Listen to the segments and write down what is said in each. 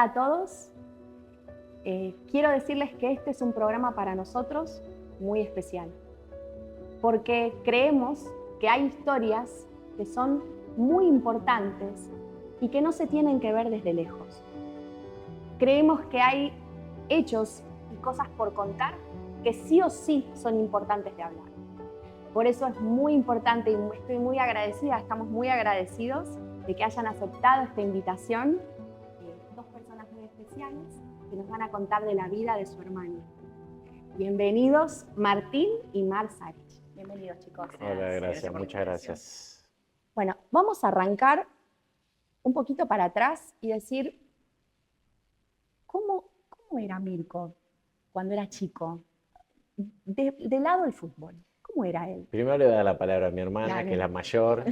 Hola a todos. Quiero decirles que este es un programa para nosotros muy especial, porque creemos que hay historias que son muy importantes y que no se tienen que ver desde lejos. Creemos que hay hechos y cosas por contar que sí o sí son importantes de hablar. Por eso es muy importante y estoy muy agradecida, estamos muy agradecidos de que hayan aceptado esta invitación. Dos personas muy especiales que nos van a contar de la vida de su hermano. Bienvenidos Martín y Mar Sarich. Bienvenidos, chicos. Hola, gracias, muchas gracias. Bueno, vamos a arrancar un poquito para atrás y decir, ¿cómo era Mirko cuando era chico? Del lado del fútbol, ¿cómo era él? Primero le voy a dar la palabra a mi hermana, Dale. que es la mayor.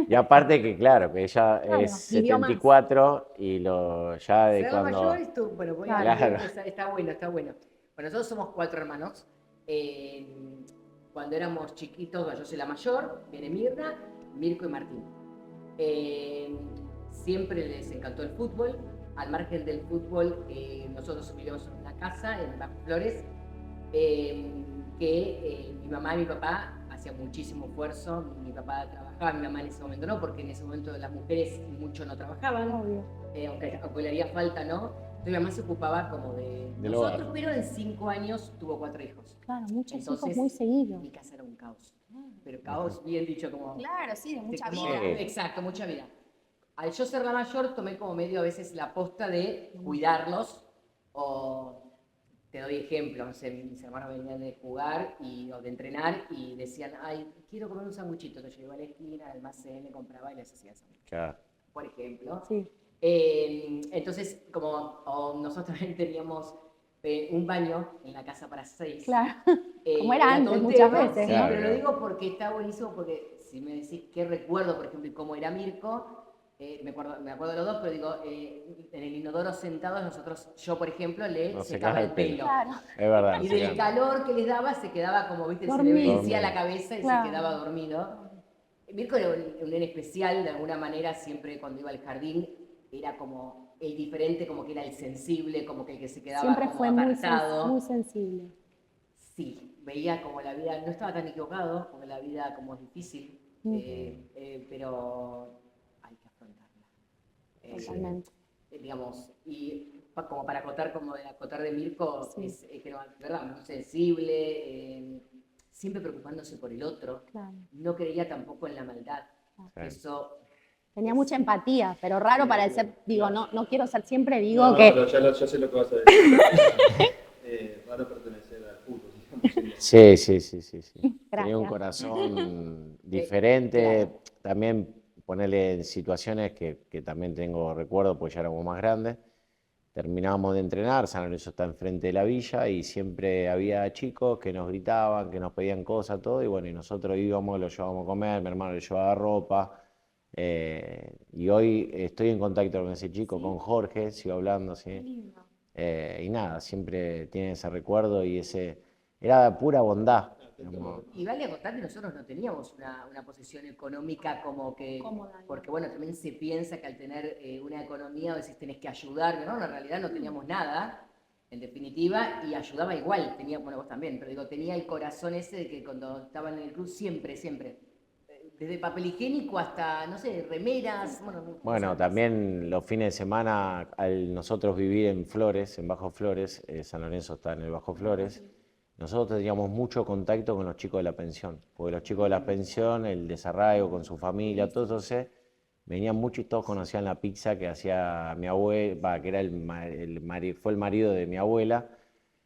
Y aparte que claro, que ella es vivió más. 74 y ya de Ser cuando... mayor y tú, bueno, voy a Claro. está bueno, está bueno. Bueno, nosotros somos 4 hermanos. Cuando éramos chiquitos, bueno, yo soy la mayor, viene Mirna, Mirko y Martín. Siempre les encantó el fútbol. Al margen del fútbol, nosotros vivíamos en una casa en Bajo Flores, que mi mamá y mi papá hacían muchísimo esfuerzo. Mi papá trabajaba, mi mamá en ese momento no, porque en ese momento las mujeres mucho no trabajaban, aunque le haría falta, ¿no? Entonces mi mamá se ocupaba como de nosotros, hogar. pero en 5 años tuvo 4 hijos. Claro, muchos Entonces, hijos muy seguidos. Mi casa era un caos, pero caos bien dicho como... Claro, sí, de mucha como- vida. Exacto, mucha vida. Al yo ser la mayor, tomé como medio a veces la posta de cuidarlos, o te doy ejemplo, no sé, mis hermanos venían de jugar o de entrenar y decían, ay, quiero comer un sanguchito, entonces yo iba a la esquina, al almacén, le compraba y les hacía el sanguchito, Claro. por ejemplo. Sí. Entonces, como nosotros también teníamos un baño en la casa para 6. Claro, como era antes tontero, muchas veces, sí, ¿no? pero lo digo porque está buenísimo, porque si me decís qué recuerdo, por ejemplo, y cómo era Mirko, me acuerdo de los dos, pero digo, en el inodoro sentados, yo por ejemplo le No secaba el pelo. Claro. Es verdad. Y se del quedan. calor que les daba, se quedaba como, viste, se Dormido. le vencía la cabeza y Claro. se quedaba dormido. Mirko era un nene especial, de alguna manera, siempre cuando iba al jardín, era como el diferente, como que era el sensible, como que el que se quedaba Siempre como fue apartado. muy sensible. Sí, veía como la vida, no estaba tan equivocado, porque la vida como es difícil, pero hay que afrontarla. Totalmente. Digamos, y como para acotar de Mirko, Sí. es que era, ¿verdad?, muy sensible, siempre preocupándose por el otro, Claro. no creía tampoco en la maldad. Claro. Eso Tenía mucha empatía, pero raro para el ser, digo, no quiero ser siempre, digo No, que... pero ya sé lo que vas a decir. Raro pertenecer al fútbol, digamos. Sí. Tenía un Gracias. corazón diferente. claro. También ponerle en situaciones que también tengo recuerdo, pues ya éramos más grandes. Terminábamos de entrenar, San Lorenzo está enfrente de la villa y siempre había chicos que nos gritaban, que nos pedían cosas, todo, y bueno, y nosotros íbamos, lo llevábamos a comer, mi hermano le llevaba ropa, y hoy estoy en contacto con ese chico, con Jorge, sigo hablando, ¿sí? Y nada, siempre tiene ese recuerdo y era pura bondad. Digamos. Y vale acotar que nosotros no teníamos una posición económica como que... Cómoda. Porque bueno, también se piensa que al tener una economía a veces tenés que ayudar, ¿no? En realidad no teníamos nada, en definitiva, y ayudaba igual, bueno, vos también, pero digo, tenía el corazón ese de que cuando estaban en el club siempre, desde papel higiénico hasta, no sé, remeras, Bueno, también los fines de semana, al nosotros vivir en Flores, en Bajo Flores, San Lorenzo está en el Bajo Flores, nosotros teníamos mucho contacto con los chicos de la pensión, porque los chicos de la pensión, el desarraigo con su familia, todo eso, venían mucho y todos conocían la pizza que hacía mi abuela, que era fue el marido de mi abuela.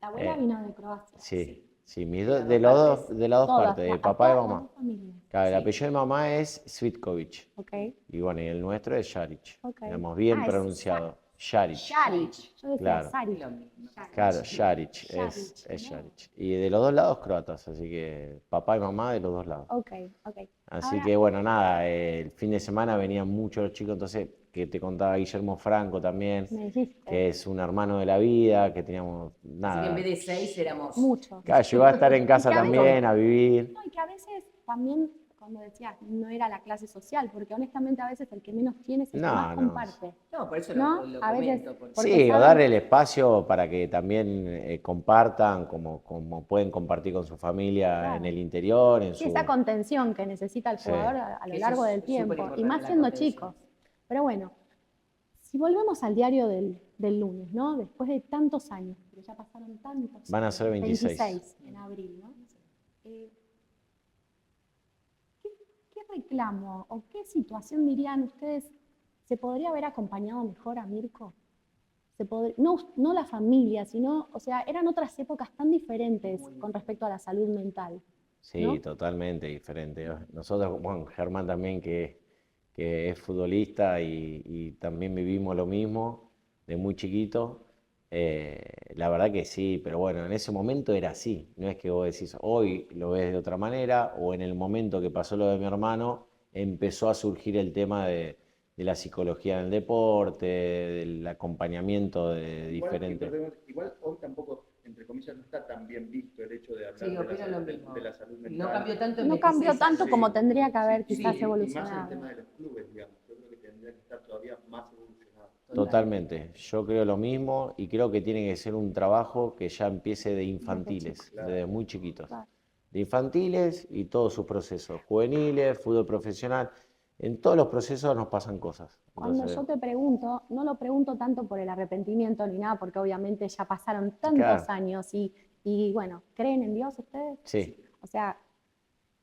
La abuela vino de Croacia. Sí, De las dos de las dos Todas, partes, de las papá y dos mamá. familias. Claro, el Sí. apellido de mamá es Svitkovic. Ok. Y bueno, y el nuestro es Sharic. Ok. Tenemos bien Es pronunciado. Sharic. Sharic. Yo decía Claro. Saric. Claro, Sharic. Sharic, Es Sharic. Y de los dos lados croatas, así que papá y mamá de los dos lados. Ok. Así Ahora- que bueno, nada, el fin de semana venían muchos los chicos, entonces, que te contaba Guillermo Franco también, Me dijiste. que es un hermano de la vida, que teníamos Así que nada. en vez de 6 éramos... Mucho. Claro, llegó a estar en casa Y que a también, a vivir. No, y que a veces también cuando decías, no era la clase social, porque honestamente a veces el que menos tiene es el que No, más no. comparte. No, por eso ¿No? lo A veces, comento. Porque porque Sí, o saben- darle el espacio para que también compartan como pueden compartir con su familia Claro. en el interior, en Sí, su... esa contención que necesita el Sí. jugador a lo Eso largo es del súper tiempo, y importante, más la siendo contención. chicos. Pero bueno, si volvemos al diario del lunes, ¿no? Después de tantos años, porque ya pasaron tantos Van a años, ser 26. 26 en abril, ¿no? ¿Qué reclamo o qué situación dirían ustedes se podría haber acompañado mejor a Mirko? No la familia, sino, o sea, eran otras épocas tan diferentes con respecto a la salud mental. Sí, ¿no? totalmente diferente. Nosotros, bueno, Germán también que es futbolista y también vivimos lo mismo de muy chiquito. La verdad que sí, pero bueno, en ese momento era así. No es que vos decís, hoy lo ves de otra manera, o en el momento que pasó lo de mi hermano, empezó a surgir el tema de la psicología en el deporte, del acompañamiento de diferentes... Igual hoy tampoco, entre comillas, no está tan bien visto el hecho de hablar Sí, opino lo de mismo. la salud mental. No cambió tanto en No cambió 26 tanto años. como tendría que haber Sí, quizás y más en el evolucionado. tema de los clubes, digamos. Yo creo que tendría que estar todavía más evolucionado. Totalmente, yo creo lo mismo y creo que tiene que ser un trabajo que ya empiece de infantiles, claro. desde muy chiquitos. Claro. De infantiles y todos sus procesos, juveniles, fútbol profesional, en todos los procesos nos pasan cosas. Cuando Entonces, yo te pregunto, no lo pregunto tanto por el arrepentimiento ni nada, porque obviamente ya pasaron tantos Claro. años y bueno, ¿creen en Dios ustedes? Sí. O sea,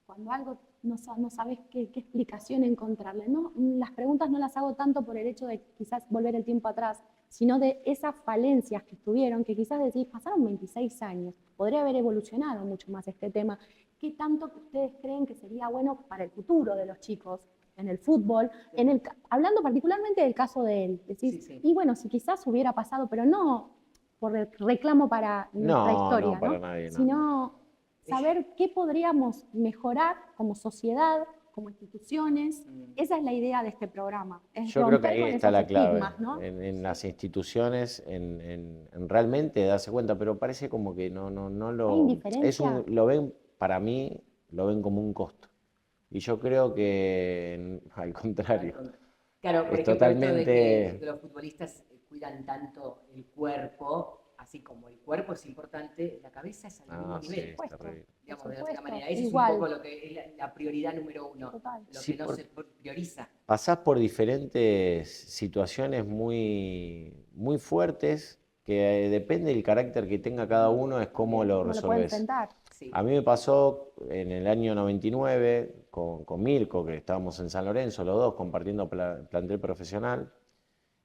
cuando algo no sabes qué explicación encontrarle, ¿no? Las preguntas no las hago tanto por el hecho de quizás volver el tiempo atrás, sino de esas falencias que tuvieron, que quizás decís, pasaron 26 años, podría haber evolucionado mucho más este tema. ¿Qué tanto que ustedes creen que sería bueno para el futuro de los chicos en el fútbol? Hablando particularmente del caso de él, decís, Sí. y bueno, si quizás hubiera pasado, pero no por el reclamo para nuestra historia, no, para nadie, no. Sino saber qué podríamos mejorar como sociedad, como instituciones. Esa es la idea de este programa. Es Yo creo que romper ahí con está esos la clave, estigmas, ¿no? en las instituciones, en realmente darse cuenta, pero parece como que no ¿Hay lo... indiferencia? Lo ven, para mí, lo ven como un costo. Y yo creo que, al contrario, Claro, por es ejemplo, totalmente... esto de que los futbolistas cuidan tanto el cuerpo, así como el cuerpo es importante, la cabeza es al mismo sí, nivel. es Supuesto. terrible. Digamos, Por de otra supuesto, manera. Ese igual. es un poco lo que es la prioridad número uno. Total. Lo Sí, que no se prioriza. Pasás por diferentes situaciones muy fuertes que depende del carácter que tenga cada uno, es cómo lo No lo puede resolvés. enfrentar. Sí. A mí me pasó en el año 99 con Mirko, que estábamos en San Lorenzo, los dos compartiendo plantel profesional,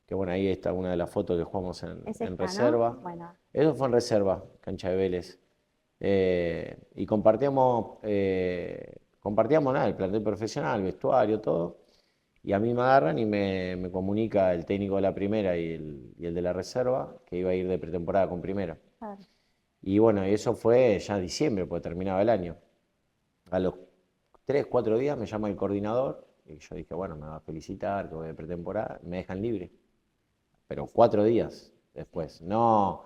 que bueno, ahí está una de las fotos que jugamos en Es esta, reserva. ¿no? Bueno, Eso fue en reserva, cancha de Vélez. Y compartíamos nada, el plantel profesional, el vestuario, todo. Y a mí me agarran y me comunica el técnico de la primera y el de la reserva que iba a ir de pretemporada con primera. claro. Y bueno, y eso fue ya en diciembre, porque terminaba el año. A los 3, 4 días me llama el coordinador y yo dije, bueno, me va a felicitar, que voy de pretemporada, me dejan libre. Pero 4 días después, no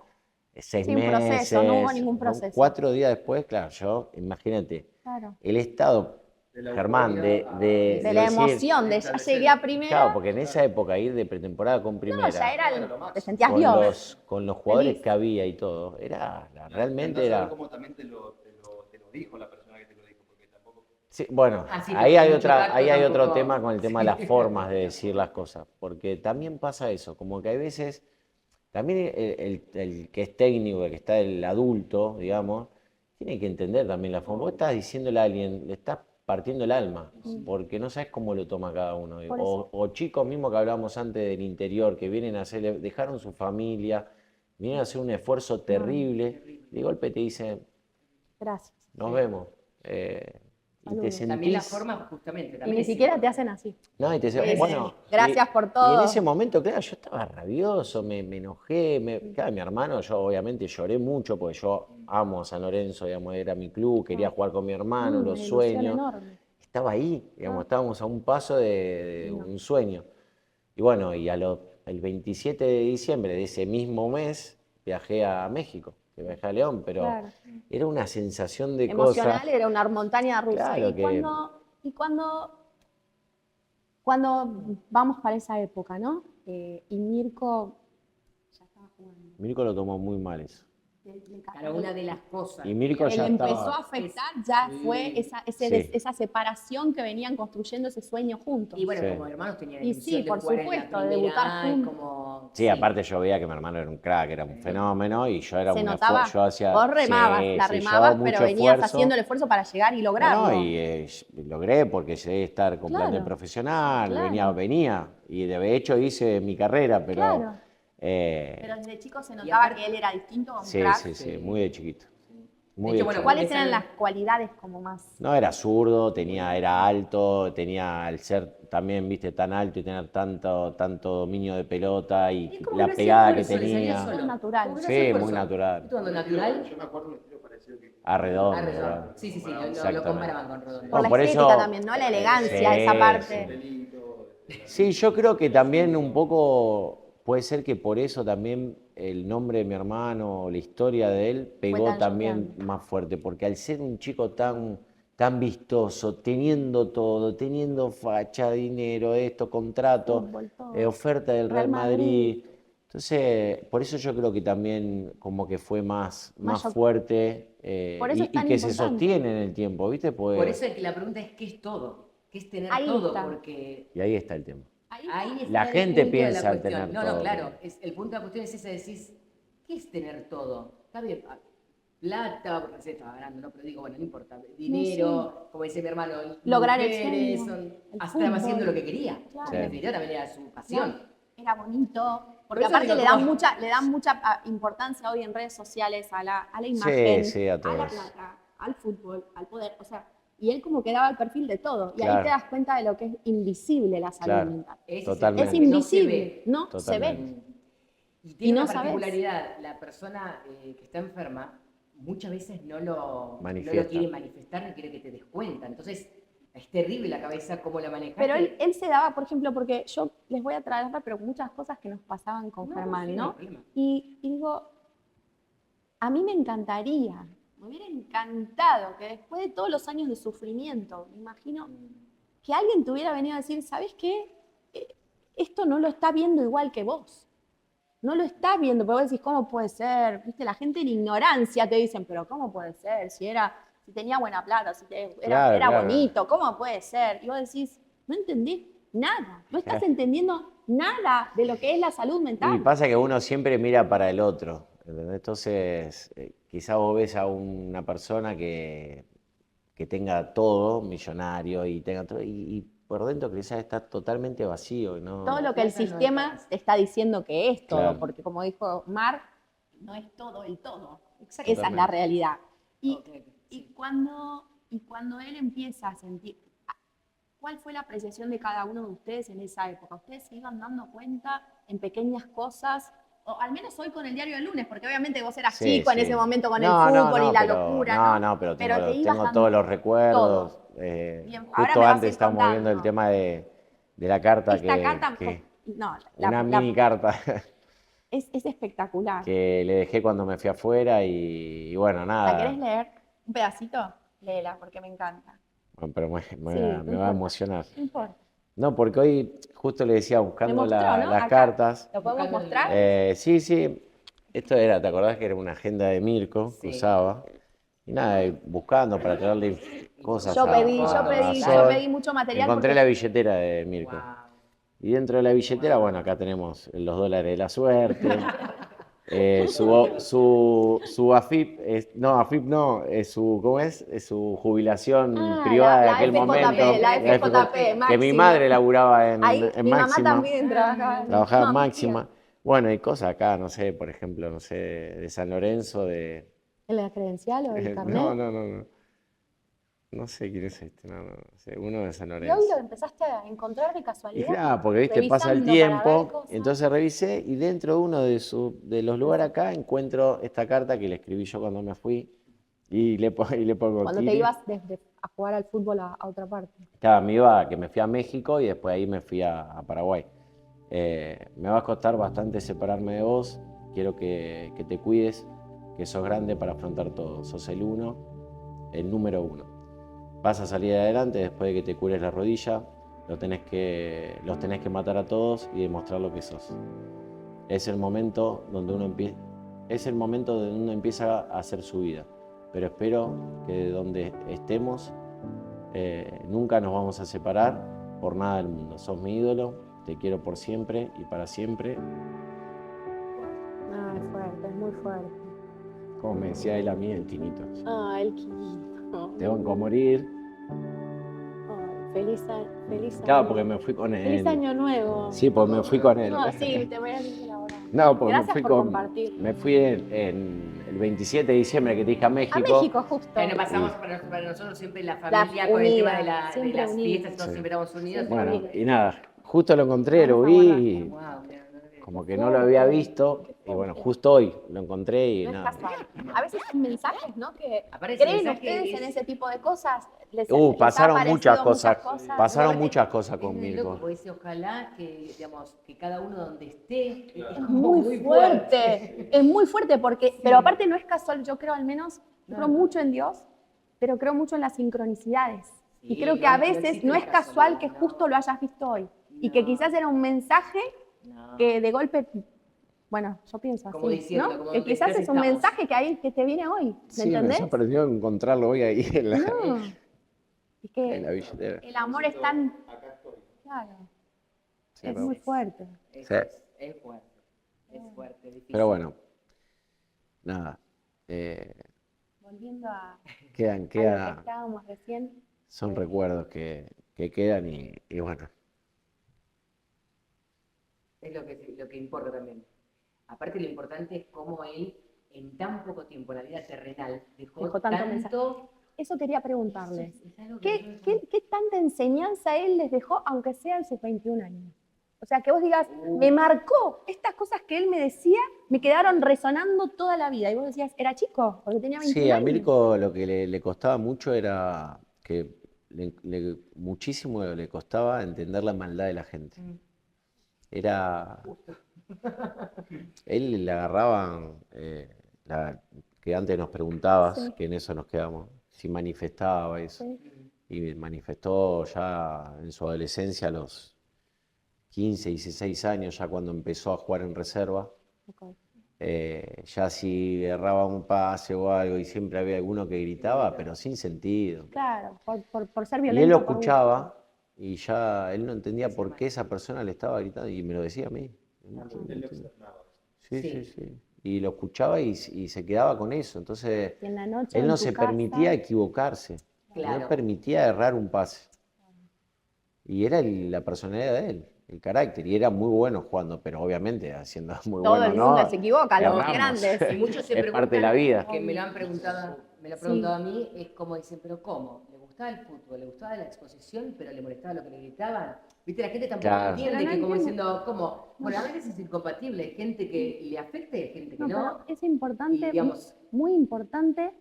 6 Sin meses. proceso, no hubo ningún proceso. 4 días después, claro, yo, imagínate, Claro. el estado, De la Germán, de De la decir, emoción, de ya llegué a primera. claro, porque en esa época ir de pretemporada con No, primera, ya era Bueno, lo máximo. te sentías Dios. con los jugadores Feliz. que había y todo, realmente Andá a era... saber cómo también te lo dijo la persona que te lo dijo, porque tampoco... Sí, bueno, Sí, ahí hay mucho tacto ahí hay otro tampoco. tema con el tema de Sí. las formas de decir las cosas, porque también pasa eso, como que hay veces, también el que es técnico, el que está el adulto, digamos, tiene que entender también la forma. Vos estás diciéndole a alguien, le estás partiendo el alma, porque no sabes cómo lo toma cada uno. Por eso. O chicos mismos que hablábamos antes del interior, que vienen a hacer, dejaron su familia, vienen a hacer un esfuerzo terrible, de golpe te dicen, Gracias. nos vemos. Y te Saludos. También la sentís... forma, justamente. Y También ni es siquiera te importante. hacen así. No, y te decía, Sí, bueno, sí. Gracias por todo. Y en ese momento, claro, yo estaba rabioso, me enojé. Claro, mi hermano, yo obviamente lloré mucho porque yo amo a San Lorenzo, digamos, era mi club, quería jugar con mi hermano, Una los ilusión sueños. enorme. Estaba ahí, digamos, estábamos a un paso de No. un sueño. Y bueno, y el 27 de diciembre de ese mismo mes viajé a México, que viajé a León, pero Claro. era una sensación de Emocional, cosas. era una montaña rusa. Claro Y que- cuando Y cuando vamos para esa época, ¿no? Y Mirko ya estaba jugando. Mirko lo tomó muy mal eso. Claro, una de las cosas. Y Mirko que ya le empezó estaba... a afectar ya Sí. fue Sí. esa separación que venían construyendo ese sueño juntos. Y bueno, Sí. como hermanos tenían Y ilusión sí, de por jugar en la supuesto, primera debutar A, y juntos. como... Sí, aparte yo veía que mi hermano era un crack, era un fenómeno y yo era se un notaba, esfuerzo, yo hacía... vos remabas, Sí, la sí, yo remabas, mucho pero venías esfuerzo. haciendo el esfuerzo para llegar y lograrlo. No, y logré porque llegué a estar con Claro, plantel profesional, claro. venía, y de hecho hice mi carrera, pero... Claro. eh, Pero desde chico se notaba aparte- que él era distinto a un sí, crack. sí, muy de chiquito. Muy De hecho, de bueno, chiquito. ¿Cuáles Empezaron- eran las cualidades como más? No, era zurdo, era alto, tenía al ser también, viste, tan alto y tener tanto dominio de pelota y Es como la que lo pegada hacía que Esfuerzo, le salía tenía. solo. Muy natural. Como que no Sí, hacía muy esfuerzo. natural. ¿Viste cuando natural? Yo me acuerdo un estilo parecido que... Redondo. Redondo. Sí, sí, lo Exactamente. comparaban con Redondo. Por Bueno, la por estética eso- también, ¿no? La elegancia, Sí, esa parte. Pelito, Sí, yo creo que también un poco puede ser que por eso también el nombre de mi hermano, la historia de él, pegó tan también choqueante. más fuerte, porque al ser un chico tan vistoso, teniendo todo, teniendo facha, dinero, esto, contrato, Fútbol, todo. oferta del Real Real Madrid. Madrid. Entonces, por eso yo creo que también como que fue más Más fuerte Por eso y es tan que se importante. sostiene en el tiempo, ¿viste? Pues, Por eso es que la pregunta es ¿qué es todo? ¿Qué es tener Ahí todo? está. Porque y ahí está el tema. ahí está La el gente punto de la piensa al cuestión. tener No, todo, no, claro. pero- El punto de la cuestión es ese, decís, ¿qué es tener todo? Está bien, plata, porque se estaba ganando, ¿no? Pero digo, bueno, no importa. Dinero, como dice mi hermano, Lograr el mujeres, sueño, son- el hasta fútbol. estaba haciendo lo que quería. Claro. En definitiva también era su pasión. Era bonito. Por Porque eso aparte digo, le dan ¿cómo? mucha importancia hoy en redes sociales a la imagen, sí, a todo la eso. plata, al fútbol, al poder. O sea, y él como que daba el perfil de todo. Y ahí Claro. te das cuenta de lo que es invisible la salud Claro. mental. Ese es Totalmente. Es el que no se invisible, ve. no se Totalmente. ve. Y tiene Y no una sabes. particularidad, la persona que está enferma muchas veces no lo Manifiesta. quiere manifestar, no quiere que te des cuenta. Entonces es terrible la cabeza cómo la maneja. Pero él se daba, por ejemplo, porque yo les voy a traer, pero muchas cosas que nos pasaban con Germán, sí, ¿no? hay problema. Y digo, a mí me encantaría, me hubiera encantado que después de todos los años de sufrimiento, me imagino que alguien te hubiera venido a decir, ¿sabes qué? Esto no lo está viendo igual que vos. No lo está viendo, pero vos decís, ¿cómo puede ser? ¿Viste? La gente en ignorancia te dicen, pero ¿cómo puede ser? Si tenía buena plata, era Claro. bonito, ¿cómo puede ser? Y vos decís, no entendés nada, no estás entendiendo nada de lo que es la salud mental. Y pasa que uno siempre mira para el otro, ¿entendés? Entonces, quizás vos ves a una persona que tenga todo, millonario, y tenga todo, y por dentro quizás está totalmente vacío. ¿No? Todo lo que el Plata no sistema alcanza. te está diciendo que es todo, Claro. porque como dijo Mar, no es todo el todo. Esa es Totalmente. la realidad. Y, Ok, y sí. cuando él empieza a sentir, ¿cuál fue la apreciación de cada uno de ustedes en esa época? ¿Ustedes se iban dando cuenta en pequeñas cosas? O al menos hoy con el diario del lunes, porque obviamente vos eras Sí, chico en sí. ese momento con No, el no, fútbol no, y la pero- locura. No, pero te ibas tengo dando todos los recuerdos. todo. Bien, ahora Justo me vas a ir antes estábamos viendo el contando. tema de la carta Esta carta, no, una mini carta es espectacular. que le dejé cuando me fui afuera y bueno, nada. ¿La querés leer? ¿Un pedacito? Léela, porque me encanta. Bueno, pero Sí, me no va a importa. emocionar. No importa. No, porque hoy justo le decía, Me buscando mostró, ¿no? las Acá. cartas. ¿Lo podemos Buscando el mostrar? Sí, sí. Esto era, ¿te acordás que era una agenda de Mirko que Sí. usaba? Y nada, buscando para traerle cosas Yo a Sol. pedí mucho material. Encontré porque- la billetera de Mirko. Wow. Y dentro de la billetera, bueno, acá tenemos los dólares de la suerte. Su AFIP, no, AFIP no, ¿cómo es? Es su jubilación privada de la aquel FJP, momento. la FJP, que mi Máxima. madre laburaba en Ahí, mi mamá Máxima. también trabajaba. Trabajaba No, en mi Máxima. Bueno, y cosas acá, no sé, por ejemplo, no sé, de San Lorenzo, de... tía. ¿En la credencial o el carnet? No. No sé quién es este, no sé, uno de San Y hoy Lorenzo. lo empezaste a encontrar de Y casualidad. claro, porque viste, pasa el Revisando para ver tiempo, cosas. entonces revisé y dentro de uno de los lugares acá encuentro esta carta que le escribí yo cuando me fui y le pongo Cuando te Kiri. ibas a jugar al fútbol a otra parte. Claro, que me fui a México y después ahí me fui a Paraguay. Me va a costar bastante separarme de vos, quiero que te cuides, que sos grande para afrontar todo, sos el número uno. vas a salir adelante después de que te cures la rodilla, los tenés que matar a todos y demostrar lo que sos. Es el momento donde uno empieza a hacer su vida. Pero espero que donde estemos nunca nos vamos a separar por nada del mundo. Sos mi ídolo, te quiero por siempre y para siempre. Ah, es fuerte, es muy fuerte. Como me decía él a mí, el Tinito. Ah, el Quinito. Te banco a morir. Ay, feliz año. Claro, porque me fui con Feliz él. año nuevo. Sí, pues me fui con él. No, sí, te voy a decir ahora. No, porque Gracias por compartir. me fui en el 27 de diciembre que te dije a México. A México, justo. Bueno, pasamos para nosotros siempre la familia con el unida, tema de las siempre fiestas, unida. todos Sí. siempre estamos unidos. Bueno, y nada, justo lo encontré, lo vi y Wow, mira, como que no lo había visto. Y bueno, justo hoy lo encontré y No es nada. casual. A veces son mensajes, ¿no? Que Aparece creen mensaje ustedes en ese tipo de cosas. Les ha Pasaron aparecido muchas cosas. Pasaron Aparte, muchas cosas con es muy Mirko. loco, porque dice, ojalá que, digamos, que cada uno donde esté Claro. es Es como muy fuerte, es muy fuerte porque, Sí. pero aparte no es casual, yo creo al menos, yo creo No. mucho en Dios, pero creo mucho en las sincronicidades. Y Sí, creo que no, a no veces existe no la es casual que casualidad, justo no. lo hayas visto hoy. Y que No. quizás era un mensaje No. que de golpe, bueno, yo pienso Como así, diciendo, ¿no? como Que donde quizás estés es un estamos. mensaje que te viene hoy, ¿me Sí, me entendés? sorprendió encontrarlo hoy ahí en la, No. Es en la que billetera. el amor es tan, Acá estoy. claro, Sí, es pero- muy fuerte. Es, Sí. es fuerte, es fuerte, es difícil. Pero bueno, nada. Volviendo a lo Quedan, que estábamos recién, son recuerdos que quedan y bueno. Es lo que importa también. Aparte lo importante es cómo él, en tan poco tiempo en la vida terrenal, dejó Dejó tanto tanto... eso quería preguntarles. Es algo que ¿Qué tanta enseñanza él les dejó, aunque sea en sus 21 años? O sea, que vos digas, me marcó, estas cosas que él me decía, me quedaron resonando toda la vida. Y vos decías, era chico, porque tenía 21 Sí, a años. Mirko lo que le costaba mucho era que muchísimo le costaba entender la maldad de la gente. Era. Él le agarraban, que antes nos preguntabas, Sí. que en eso nos quedamos, si manifestaba eso. Sí. Y manifestó ya en su adolescencia, a los 15, 16 años, ya cuando empezó a jugar en reserva. Ok. Ya si erraba un pase o algo y siempre había alguno que gritaba, pero sin sentido. Claro, por ser Y violento. él lo por escuchaba y ya él no entendía por qué esa persona le estaba gritando y me lo decía a mí. Él lo externaba. Sí, Sí. sí, sí. Y lo escuchaba y se quedaba con eso. Entonces, Y en la noche él en no tu se casa, permitía equivocarse. Claro. No permitía errar un pase. Y era la personalidad de él, el carácter. Y era muy bueno jugando, pero obviamente haciendo muy todo bueno, el ¿no? mundo se equivoca, los Erramos. grandes. Y muchos se Es parte de la vida. que me lo han preguntado, a mí, es como dicen, pero ¿cómo? ¿Le gustaba el fútbol? ¿Le gustaba la exposición, pero le molestaba lo que le gritaban? ¿Viste? La gente tampoco Claro. entiende Pero no que como entiendo. diciendo, ¿cómo? Bueno, a veces es incompatible, hay gente que le afecta y hay gente que No, no. pero es importante, Y, digamos, muy importante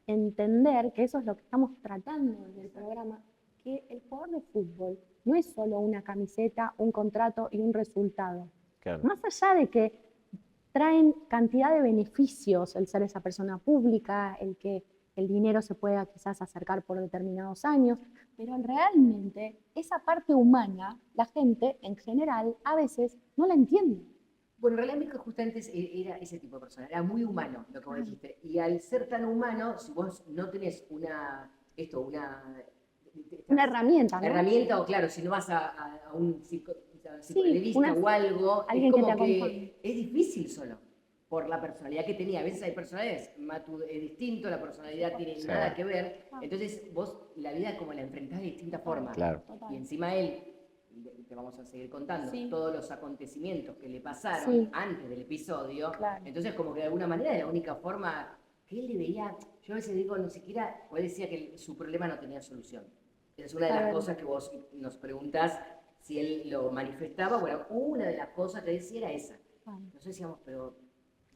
entender que eso es lo que estamos tratando en el programa, que el jugador de fútbol no es solo una camiseta, un contrato y un resultado. Claro. Más allá de que traen cantidad de beneficios el ser esa persona pública, el que el dinero se pueda quizás acercar por determinados años, pero realmente esa parte humana, la gente en general a veces no la entiende. bueno, en realidad Mirko justamente era ese tipo de persona, era muy humano lo que vos dijiste. Y al ser tan humano, si vos no tenés una Una herramienta, ¿no? o claro, si no vas a un psicoanalista una- o algo, alguien es que como te que acompañe. es difícil solo, por la personalidad que tenía. A veces hay personalidades, Matu es distinto, la personalidad tiene Sí. nada que ver, Ah. entonces vos la vida como la enfrentás de distinta forma. Claro. Total. Y encima él, te vamos a seguir contando, Sí. todos los acontecimientos que le pasaron Sí. antes del episodio, Claro. entonces como que de alguna manera la única forma que él le veía, yo a veces digo, ni siquiera, o él decía que su problema no tenía solución. Es una de A las ver. cosas que vos nos preguntás si él lo manifestaba, bueno, una de las cosas que decía era esa. Claro. Nosotros decíamos, pero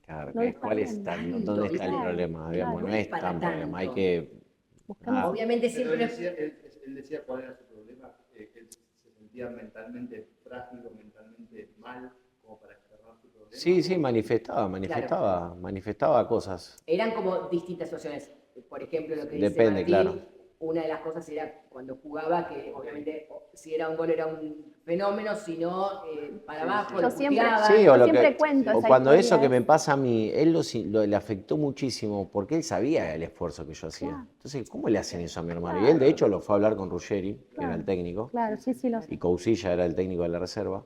Claro, No que es ¿cuál para es tanto, ¿dónde está el claro, problema? Digamos, claro. no es Para tan problema, hay tanto. que. Buscamos- Ah, obviamente Pero siempre... él decía cuál era su problema, que él se sentía mentalmente frágil o mentalmente mal como para externar su problema. sí, manifestaba cosas. Eran como distintas situaciones. Por ejemplo, lo que dice Depende, Martín, claro. una de las cosas era cuando jugaba, que obviamente si era un gol era un fenómeno, si no, para abajo, Yo lo siempre- puteaba. Sí, Yo o lo siempre que, cuento o esa cuando eso historia, que me pasa a mí, él le afectó muchísimo porque él sabía el esfuerzo que yo hacía. Claro. Entonces, ¿cómo le hacen eso a mi hermano? Y él, de hecho, lo fue a hablar con Ruggeri, que era el técnico, Claro, sí, lo sé. y Cousilla era el técnico de la reserva.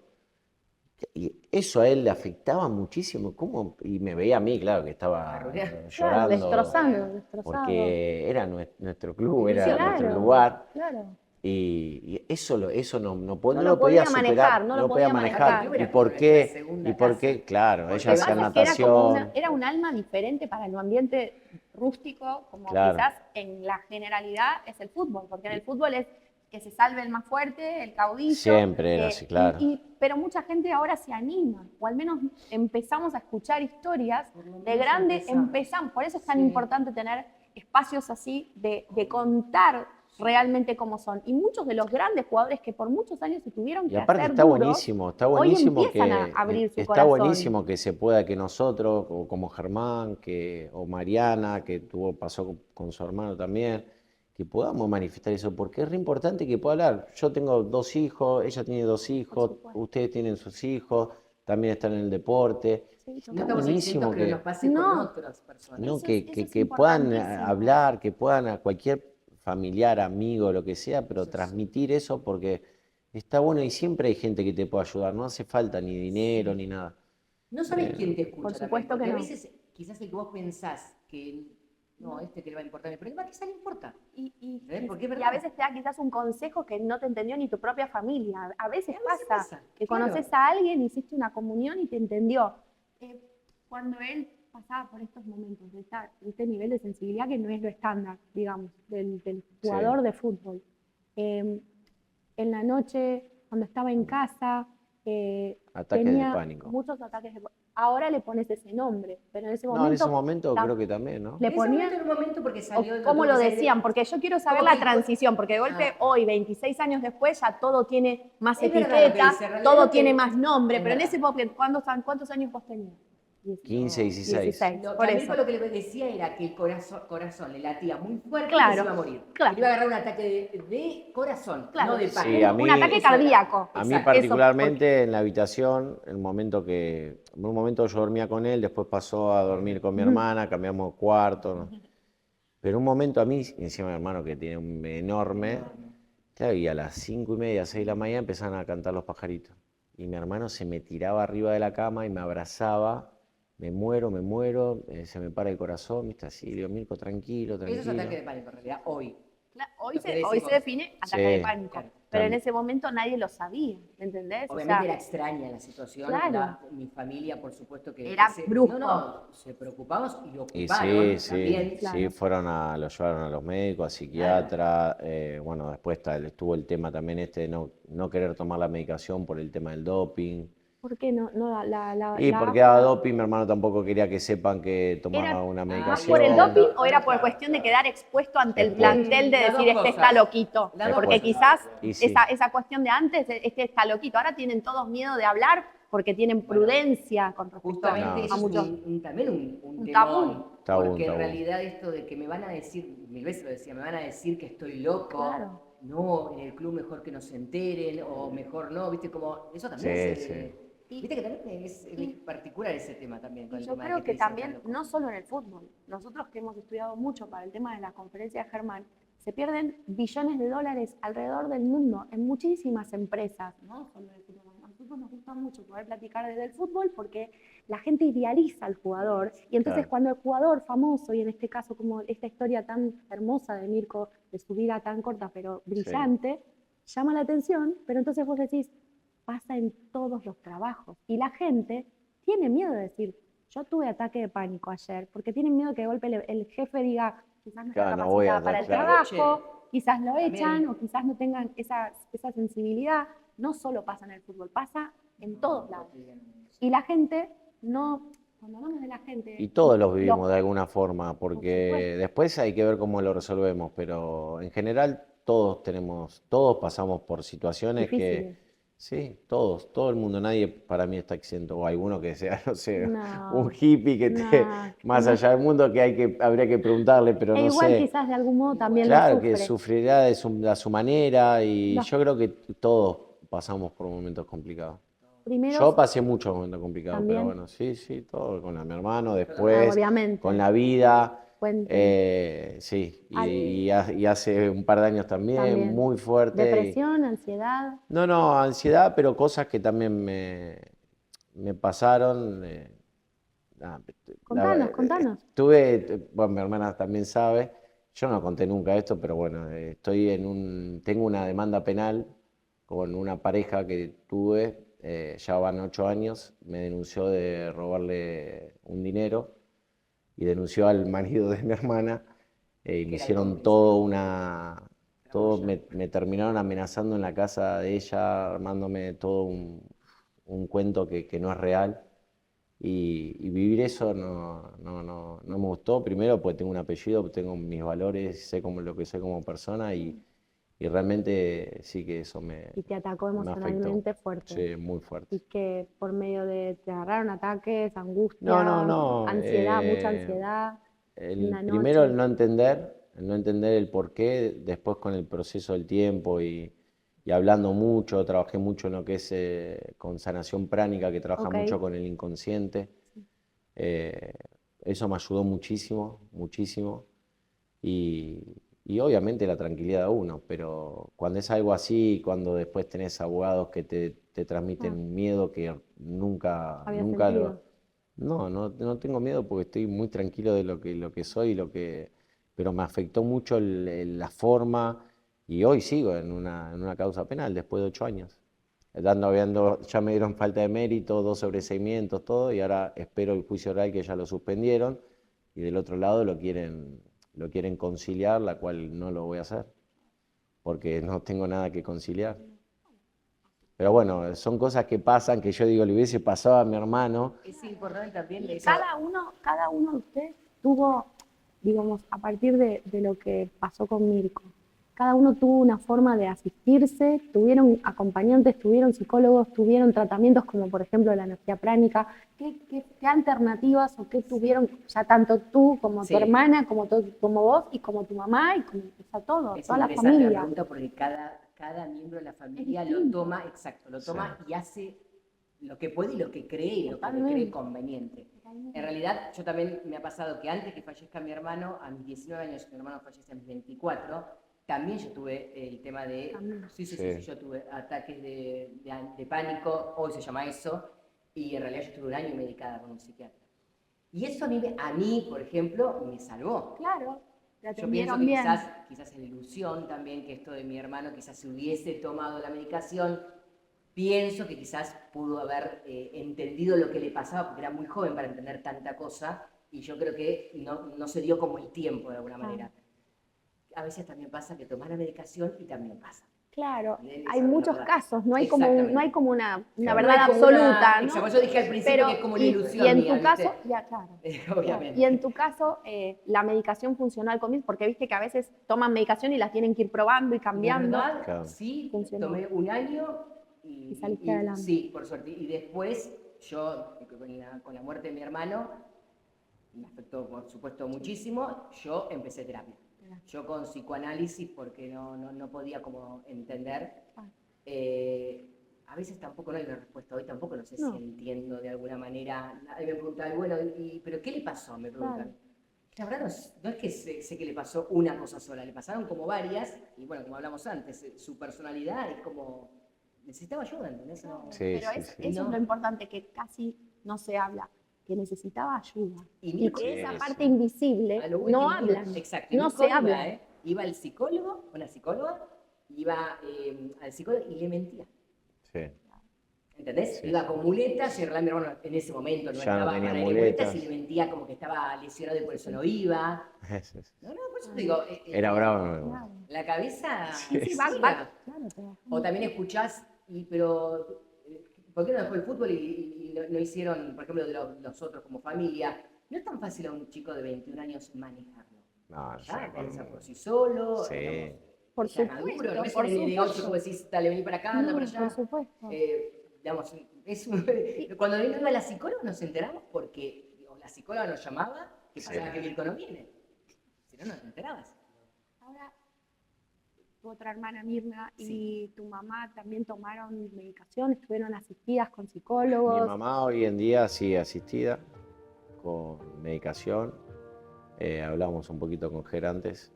Y eso a él le afectaba muchísimo. ¿Cómo? Y me veía a mí, claro, que estaba Claro, Claro, llorando, destrozado. porque era nuestro club, era Ilusión. nuestro Claro, lugar. claro. Y eso, no No lo lo podía podía superar, manejar, no lo podía manejar. manejar. ¿Y por qué? ¿Y por qué? Claro, Porque ella Lo que hacía pasa es que era como natación. era un alma diferente para el ambiente rústico, como Claro. quizás en la generalidad es el fútbol, porque en el fútbol es que se salve el más fuerte, el caudillo. Siempre era así, claro. Pero mucha gente ahora se anima, o al menos empezamos a escuchar historias de grandes, empezamos. Por eso es tan importante tener espacios así de contar realmente cómo son. Y muchos de los grandes jugadores que por muchos años se tuvieron Y que aparte hacer está duros, buenísimo hoy que empiezan a abrir su está corazón. buenísimo que se pueda, que nosotros, o como Germán, o Mariana, que pasó con su hermano también, que podamos manifestar eso, porque es re importante que pueda hablar. Yo tengo 2 hijos, ella tiene 2 hijos, supuesto. ustedes tienen sus hijos, también están en el deporte. Sí, No Está estamos buenísimo exentos que nos pase No. con otras personas. ¿no? Eso que, es que puedan importantísimo. hablar, que puedan a cualquier familiar, amigo, lo que sea, pero transmitir eso porque está bueno y siempre hay gente que te puede ayudar, no hace falta ni dinero ni nada. No sabés quién te escucha. Por también, supuesto porque que a no. veces quizás el que vos pensás que no, que le va a importar, pero quizás le importa. Porque es Y verdad. a veces te da quizás un consejo que no te entendió ni tu propia familia. A veces pasa que claro. conoces a alguien, hiciste una comunión y te entendió. Cuando él pasaba por estos momentos, de este nivel de sensibilidad que no es lo estándar, digamos, del jugador de fútbol. En la noche, cuando estaba en casa, Ataques tenía de pánico. muchos ataques de pánico. Ahora le pones ese nombre, pero en ese momento... No, en ese momento creo que también, ¿no? Le En ese ponían... momento, en un momento porque salió ¿Cómo lo decían? Porque yo quiero saber Como la que- transición, porque de golpe hoy, 26 años después, ya todo tiene más Es verdad lo que etiqueta, dice, en realidad todo lo que- tiene más nombre, es pero en verdad. ese momento, ¿cuántos años vos tenías? 15, 16. No, por que a mí eso. lo que le decía era que el corazón le latía muy fuerte Claro, y se iba a morir. claro. Le iba a agarrar un ataque de corazón, Claro. no de Sí, pánico. a mí- un ataque cardíaco. A mí Exacto. particularmente en la habitación, en un momento yo dormía con él, después pasó a dormir con mi hermana, cambiamos cuarto, ¿no? Pero un momento a mí, encima mi hermano que tiene un enorme, claro, y a las 5:30, 6 de la mañana empezaban a cantar los pajaritos. Y mi hermano se me tiraba arriba de la cama y me abrazaba, me muero, se me para el corazón, ¿viste? Así, digo, Mirko, tranquilo. Eso es ataque de pánico en realidad, hoy. Hoy Lo que se decimos. define ataque Sí. de pánico, Claro. pero en ese momento nadie lo sabía, ¿entendés? O Obviamente sea, era extraña la situación, Claro. mi familia por supuesto que... Era brusco. No, se preocupamos y lo Y ocuparon sí, también. Claro. sí, lo llevaron a los médicos, a psiquiatra, bueno, después estuvo el tema también de no querer tomar la medicación por el tema del doping. ¿por qué no? Y porque daba doping, mi hermano tampoco quería que sepan que tomaba ¿Era una más medicación. por el doping o era por cuestión de quedar expuesto ante el plantel de Las dos decir este cosas. está loquito? Las dos Porque cosas. quizás Y sí. esa cuestión de antes, este está loquito, ahora tienen todos miedo de hablar porque tienen prudencia con respecto Justamente No. eso a es muchos. también un Un temor, tabú. porque Tabú. en realidad esto de que me van a decir, mil veces lo decía, me van a decir que estoy loco, Claro. no, en el club mejor que no se enteren, o mejor no, viste, como, eso también Sí. viste que también es particular ese tema también. Con Y el yo tema de creo te que dicen también, tan loco. no solo en el fútbol, nosotros que hemos estudiado mucho para el tema de la conferencia de Germán, se pierden billones de dólares alrededor del mundo en muchísimas empresas, no solo en el fútbol. A nosotros nos gusta mucho poder platicar desde el fútbol porque la gente idealiza al jugador y entonces Claro. cuando el jugador famoso, y en este caso como esta historia tan hermosa de Mirko, de su vida tan corta pero brillante, llama la atención, pero entonces vos decís, pasa en todos los trabajos. Y la gente tiene miedo de decir, yo tuve ataque de pánico ayer, porque tienen miedo que de golpe el jefe diga, quizás no está Claro, no voy a capacitada para el dar, claro. trabajo, quizás lo También. echan o quizás no tengan esa sensibilidad. No solo pasa en el fútbol, pasa en todos lados. Y la gente no, cuando hablamos de la gente... Y todos los vivimos de alguna forma, Por porque supuesto. después hay que ver cómo lo resolvemos, pero en general todos pasamos por situaciones que Difíciles. Sí, todos, todo el mundo, nadie para mí está exento, o alguno que sea, no sé, No, un hippie que esté no, más no. allá del mundo habría que preguntarle, pero E no igual sé. quizás de algún modo también lo Claro que sufre. sufrirá a su manera y Los yo creo que todos pasamos por momentos complicados. primeros Yo pasé muchos momentos complicados, pero también, bueno, sí, sí, todo con mi hermano, después, con obviamente, la vida, cuenten sí, al- y hace un par de años también, también. muy fuerte. Depresión, ansiedad. No, no, ansiedad, pero cosas que también me pasaron. Nada, Contanos. bueno, mi hermana también sabe, yo no conté nunca esto, pero bueno, tengo una demanda penal con una pareja que tuve, ya van 8 años, me denunció de robarle un dinero y denunció al marido de mi hermana, y me Que era hicieron cómplice, todo tramoya. me terminaron amenazando en la casa de ella, armándome todo un cuento que no es real. Y vivir eso no me gustó, primero porque tengo un apellido, tengo mis valores, sé lo que soy como persona y realmente sí que eso Y te atacó me afectó. emocionalmente fuerte. Sí, muy fuerte. Y que por medio de, te agarraron ataques, No, angustia, no, no. ansiedad, mucha ansiedad, El una primero noche. el no entender el porqué, después con el proceso del tiempo y hablando mucho, trabajé mucho en lo que es con sanación pránica, que trabaja Ok. mucho con el inconsciente. Eh, Eso me ayudó muchísimo, muchísimo. Y, y obviamente la tranquilidad de uno, pero cuando es algo así, cuando después tenés abogados que te transmiten Ah, miedo que nunca, había nunca sentido. no tengo miedo porque estoy muy tranquilo de lo que soy, pero me afectó mucho la forma y hoy sigo en una causa penal después de 8 años. Ya me dieron falta de mérito, 2 sobreseimientos, todo, y ahora espero el juicio oral que ya lo suspendieron y del otro lado lo quieren conciliar, la cual no lo voy a hacer porque no tengo nada que conciliar. Pero bueno, son cosas que pasan que yo digo, le hubiese pasado a mi hermano. Es importante también eso. Cada uno de ustedes tuvo, digamos, a partir de lo que pasó con Mirko, cada uno tuvo una forma de asistirse, tuvieron acompañantes, tuvieron psicólogos, tuvieron tratamientos como por ejemplo la energía pránica. ¿Qué alternativas o qué tuvieron ya tanto tú como tu hermana, como vos y como tu mamá y como toda Es la interesante la familia? pregunta porque cada miembro de la familia lo toma, exacto, lo toma y hace lo que puede y lo que cree y lo que le cree conveniente. En realidad, yo también me ha pasado que antes que fallezca mi hermano, a mis 19 años, mi hermano fallece a mis 24, también yo tuve el tema de, sí, yo tuve ataques de pánico, hoy se llama eso, y en realidad yo estuve un año medicada con un psiquiatra. Y eso a mí, por ejemplo, me salvó. Claro, Yo pienso que quizás es la ilusión también, que esto de mi hermano quizás se hubiese tomado la medicación, pienso que quizás pudo haber entendido lo que le pasaba, porque era muy joven para entender tanta cosa, y yo creo que no se dio como el tiempo de alguna manera. A veces también pasa que tomás la medicación y también pasa. Claro, hay muchos casos, no hay como una Claro. verdad absoluta, ¿no? Exacto, yo dije al principio que es como una ilusión y en mía, tu caso, ¿viste? ya, claro. Obviamente. Y en tu caso, la medicación funcionó al comienzo, porque viste que a veces toman medicación y las tienen que ir probando y cambiando. La verdad, Claro. sí, Funcionó. tomé un año Y saliste adelante. Sí, por suerte. Y después, yo, con la muerte de mi hermano, me afectó, por supuesto, muchísimo, yo empecé terapia. Yo con psicoanálisis, porque no podía como entender. A veces tampoco no hay una respuesta hoy, tampoco no sé si entiendo de alguna manera. A mí me preguntan, bueno, ¿pero qué le pasó? Me preguntan. La verdad no es que sé que le pasó una cosa sola, le pasaron como varias, y bueno, como hablamos antes, su personalidad es como, necesitaba ayuda, ¿entendés? Pero eso es lo importante, que casi no se habla, que necesitaba ayuda. Y que esa parte invisible no hablan, exacto, no se habla. Iba al psicólogo, una psicóloga, iba al psicólogo y le mentía. Sí. ¿Entendés? Sí, iba con muletas y en realidad mi hermano en ese momento no ya estaba no tenía para muletas y le mentía como que estaba lesionado y por eso no iba. No, por eso te digo. Era bravo. La cabeza. Claro. O también escuchás, pero ¿por qué no dejó el fútbol y no hicieron, por ejemplo, de los otros como familia? No es tan fácil a un chico de 21 años manejarlo. No, Ya piensa por sí solo. Sí. Por ella maduro, supuesto, no es por el nene de 8 supuesto. como decís, dale, vení para acá, anda No, para allá. por supuesto. Digamos, cuando no iba la psicóloga nos enteramos porque digo, la psicóloga nos llamaba que pasaba que Mirko no viene. Si no, no te enterabas. Ahora, tu otra hermana Mirna y tu mamá también tomaron medicación, estuvieron asistidas con Mi psicólogos. mamá hoy en día sigue asistida con medicación. Hablamos un poquito con Ger antes,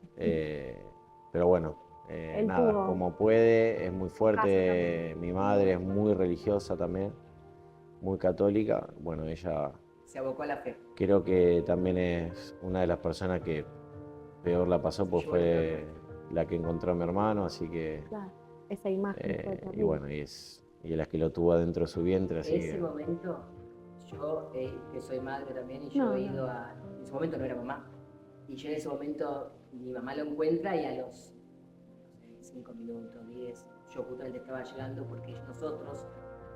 pero bueno, Él nada, tuvo como puede, es muy caso fuerte. Mi madre es muy religiosa también, muy católica. Bueno, ella Se abocó a la fe. creo que también es una de las personas que peor la pasó, pues Llevó la peor fue la que encontró a mi hermano, así que, Claro, esa imagen fue y terrible. bueno, y la que lo tuvo adentro de su vientre, así Ese que momento, yo que soy madre también, y yo No, he no. ido a. En ese momento no era mamá. Y yo en ese momento, mi mamá lo encuentra y a los, no sé, 5 minutos, 10, yo justamente estaba llegando porque nosotros,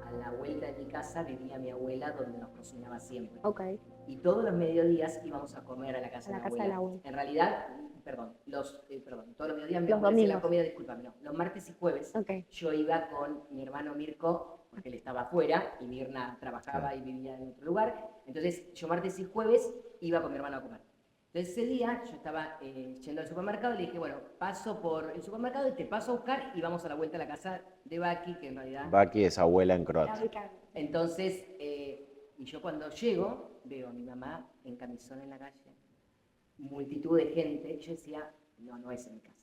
a la vuelta de mi casa, vivía mi abuela donde nos cocinaba siempre. Ok, Y todos los mediodías íbamos a comer a la casa, A la de, casa la de la abuela. En realidad, perdón, todos los mediodías me Los ofrecía la domingos. comida, discúlpame, no, los martes y jueves ok. yo iba con mi hermano Mirko, porque él estaba afuera y Mirna trabajaba y vivía en otro lugar. Entonces yo martes y jueves iba con mi hermano a comer. Entonces ese día yo estaba yendo al supermercado y le dije, bueno, paso por el supermercado y te paso a buscar y vamos a la vuelta a la casa de Baki, que en realidad... Baki es abuela en croata. Entonces, y yo cuando llego, veo a mi mamá en camisón en la calle, multitud de gente, y yo decía, no, no es en mi casa.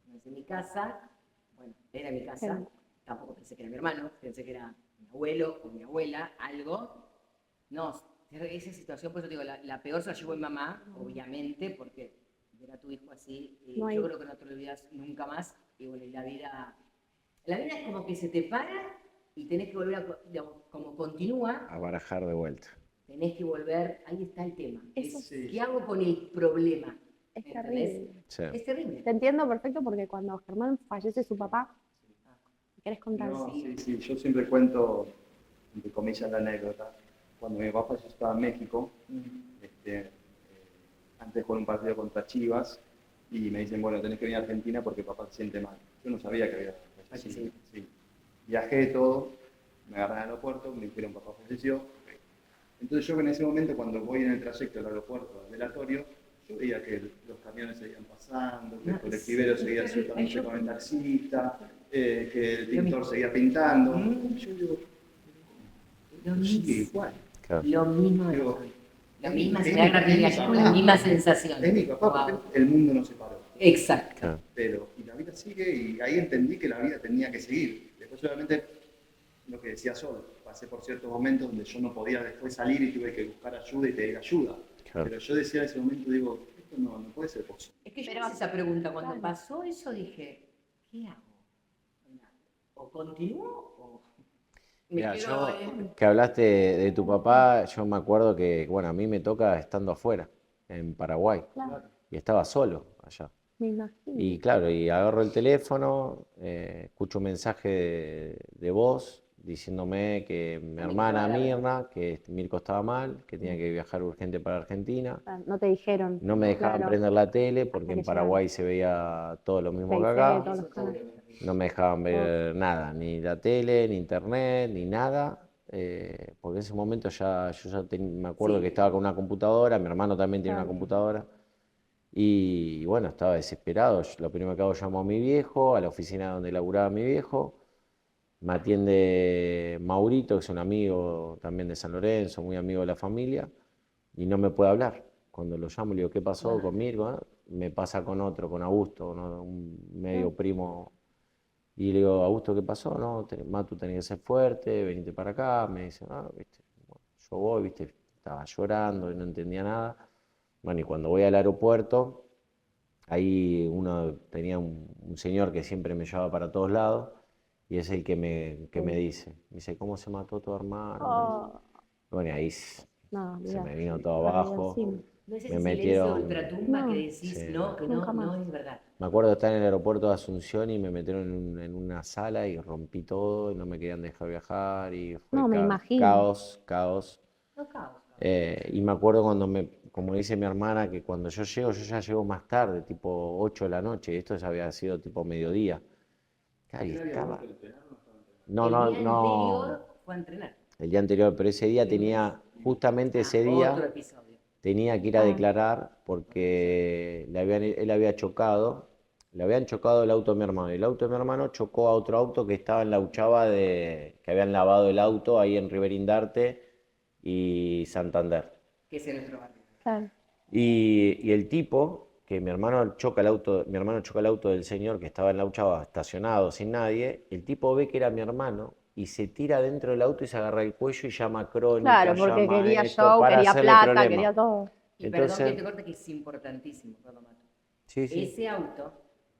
No es en mi casa, bueno, era mi casa, Sí. tampoco pensé que era mi hermano, pensé que era mi abuelo o mi abuela, algo. No, esa situación, por eso digo, la peor se la llevó mi mamá, obviamente, porque ver a tu hijo así, No hay- yo creo que no te lo olvidas nunca más, y bueno, y la vida es como que se te para y tenés que volver a, digamos, como continúa, A barajar de vuelta. tenés que volver, ahí está el tema. Eso sí. ¿Qué hago con el problema? Es ¿Entendés? terrible. Sí. Es terrible. Te entiendo perfecto porque cuando Germán fallece su papá, ¿querés contar? No, sí, yo siempre cuento, entre comillas, la anécdota. Cuando mi papá ya estaba en México, antes de jugar un partido contra Chivas, y me dicen, bueno, tenés que venir a Argentina porque papá se siente mal. Yo no sabía que había fallecido. Sí. Viajé todo, me agarran al aeropuerto, me dijeron, papá falleció. Entonces yo en ese momento, cuando voy en el trayecto del aeropuerto al velatorio, yo veía que los camiones seguían pasando, que el colectivero seguía absolutamente con el taxista, que el pintor seguía pintando. Yo digo, Lo sigue mismo. igual. Claro. Lo mismo de Digo, hoy. La misma, es se mi- me agarra es piel mi gallina, papá. la misma sensación. Es mi papá, Wow. porque el mundo no se paró. Exacto. Claro. Pero, y la vida sigue, y ahí entendí que la vida tenía que seguir. Después, obviamente, lo que decía Sol, pasé por ciertos momentos donde yo no podía después salir y tuve que buscar ayuda y pedir ayuda. Claro. Pero yo decía en ese momento, digo, esto no puede ser posible. Es que yo hice esa pregunta. Cuando pasó eso dije, ¿qué hago? ¿O continúo o me Mira, quedo yo, en... que hablaste de tu papá, yo me acuerdo que, bueno, a mí me toca estando afuera, en Paraguay, Claro, y estaba solo allá. me imagino. Y claro, y agarro el teléfono, escucho un mensaje de voz diciéndome que mi hermana Mirna, que Mirko estaba mal, que tenía que viajar urgente para Argentina. O sea, no te dijeron. No me dejaban Claro. prender la tele porque Hasta en que Paraguay se veía todo lo mismo que Telefe, acá. todos los canales. No me dejaban ver nada, ni la tele, ni internet, ni nada. Porque en ese momento yo ya me acuerdo que estaba con una computadora, mi hermano también tiene una Claro. computadora. Y bueno, estaba desesperado. Lo primero que hago, llamo a mi viejo, a la oficina donde laburaba mi viejo. Me atiende Maurito, que es un amigo también de San Lorenzo, muy amigo de la familia, y no me puede hablar. Cuando lo llamo, le digo, ¿qué pasó conmigo? Me pasa con otro, con Augusto, ¿no? Un medio primo. Y le digo, Augusto, ¿qué pasó? No, Matu, tenés que ser fuerte, venite para acá. Me dice, viste, bueno, yo voy, viste, estaba llorando y no entendía nada. Bueno, y cuando voy al aeropuerto, ahí tenía un señor que siempre me llevaba para todos lados, y es el que me dice, ¿cómo se mató tu hermano? Oh, Bueno, y ahí no, se me olvidate. vino todo Olvidé abajo. encima. No es ese Me silencio metieron- de ultratumba No. que decís, Sí. no, que Nunca no más. es verdad. Me acuerdo de estar en el aeropuerto de Asunción y me metieron en una sala y rompí todo y no me querían dejar viajar y fue No, me imagino. caos. No caos. Y me acuerdo cuando como dice mi hermana, que cuando yo llego, yo ya llego más tarde, tipo 8 de la noche, y esto ya había sido tipo mediodía. Claro, y estaba... No, el no, día no, anterior fue a entrenar. el día anterior, pero ese día tenía, justamente ese Otro día, episodio. tenía que ir a declarar porque él había chocado, le habían chocado el auto a mi hermano, y el auto de mi hermano chocó a otro auto que estaba en la Uchaba que habían lavado el auto ahí en Riverindarte y Santander. Que es en nuestro barrio. Claro. Y el tipo, que mi hermano choca el auto del señor que estaba en la Uchaba estacionado sin nadie, el tipo ve que era mi hermano y se tira dentro del auto y se agarra el cuello y llama a Crónica, Claro, porque llama a quería esto show, para quería hacerle plata, problema. quería todo. Y perdón que Entonces, te corte, que es importantísimo, perdón, Mato. sí, sí, Ese auto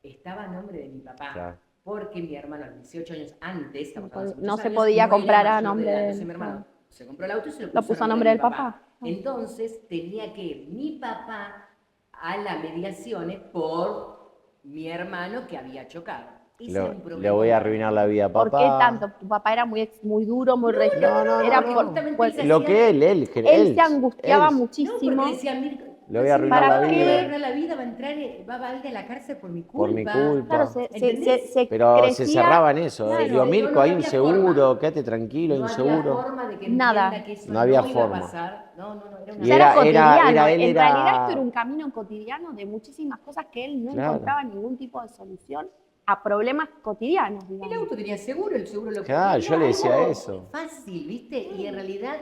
estaba a nombre de mi papá. claro. Porque mi hermano, a los 18 años antes, estamos hablando hace No muchos se años, podía no comprar era a mayor de nombre edad. de Entonces él, mi hermano claro. se compró el auto y se Lo puso a nombre de del mi papá. Entonces tenía que ir mi papá a las mediaciones por mi hermano que había chocado. Ese era un problema. Le voy a arruinar la vida a ¿Por papá. qué tanto? Tu papá era muy duro, muy rígido. No, Era porque por- justamente pues, él Lo que él se angustiaba él- No, muchísimo. porque decía, Mirko, Le voy a arruinar la ¿para vida. qué? arruinar la vida, va a ir a la cárcel por mi culpa. Por mi culpa. Claro, se ¿Entendés? Pero crecía, se cerraba en eso. claro. Digo, No, Mirko, no hay había un seguro, forma. quédate tranquilo, hay No un había seguro. forma de que Nada. entienda que eso No había iba forma. a pasar. No, era una... Y Ya era cotidiano. él En era- realidad esto era un camino cotidiano de muchísimas cosas que él no Claro. encontraba ningún tipo de solución a problemas cotidianos, El digamos. auto tenía seguro, el seguro lo Claro, cubría, yo le decía algo eso. Fácil, ¿viste? Y en realidad,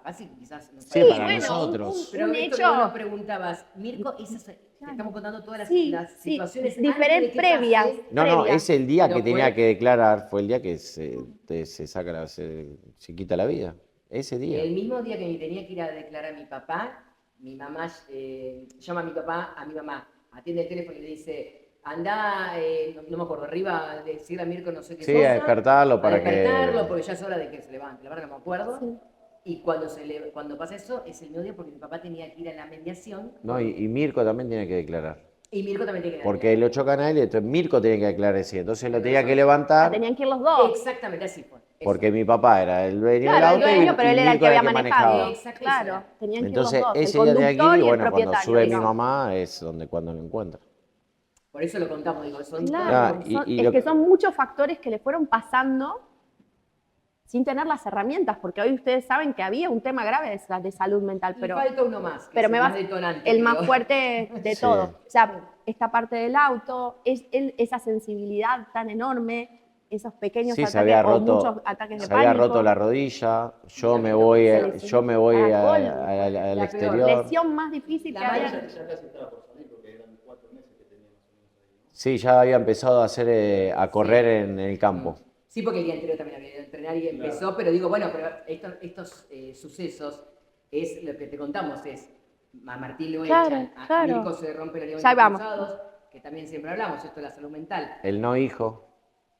fácil quizás no Sí, fue. para nosotros. Pero un esto hecho. que vos nos preguntabas, Mirko, te estamos contando todas las, Sí, las sí, situaciones diferentes antes de que previas. pase. No, previas. es el día No que tenía fue. que declarar, fue el día que se saca se quita la vida. Ese día. El mismo día que me tenía que ir a declarar a mi papá, mi mamá llama a mi papá, a mi mamá, atiende el teléfono y le dice, anda, no me acuerdo, arriba a decirle a Mirko no sé qué Sí, cosa, a despertarlo a para despertarlo, que... porque ya es hora de que se levante, la verdad no me acuerdo. Sí. Y cuando pasa eso, es el mismo día porque mi papá tenía que ir a la mediación. No, y Mirko también tiene que declarar. Y Mirko también tiene que ir a la Porque lo chocan a él y entonces Mirko tiene que declarar ese. Entonces lo tenía que levantar Tenían que ir los dos. Exactamente, así fue. Eso. porque mi papá era el dueño del Claro, el auto dueño, y pero él era el Mirko que había manejaba. manejado. Exacto, Claro, eso era. tenían que ir Entonces los dos, ese el día tenía que conductor ir y y el bueno, cuando propietario. sube mi digamos. mamá es cuando lo encuentra. Por eso lo contamos, digo, son Claro, y es lo que que- son muchos factores que le fueron pasando sin tener las herramientas, porque hoy ustedes saben que había un tema grave de salud mental, Y pero falta uno más, que pero es me el vas más detonante. el más creo. fuerte de Sí. todo. O sea, esta parte del auto, esa sensibilidad tan enorme, esos pequeños Sí, se ataques había o muchos roto, ataques de se había pánico. roto la rodilla, yo me Se voy, lesionó. yo me voy Caracol, al la peor. exterior. Lesión más difícil La que había. mano- Sí, ya había empezado a hacer, a correr en el campo. Sí, porque el día anterior también había ido a entrenar y empezó, pero digo, bueno, pero estos sucesos es lo que te contamos, es a Martín lo Claro, echan, a claro. Mirko se rompe los Ya ligamentos vamos. cruzados, que también siempre hablamos, esto de la salud mental. El no hijo.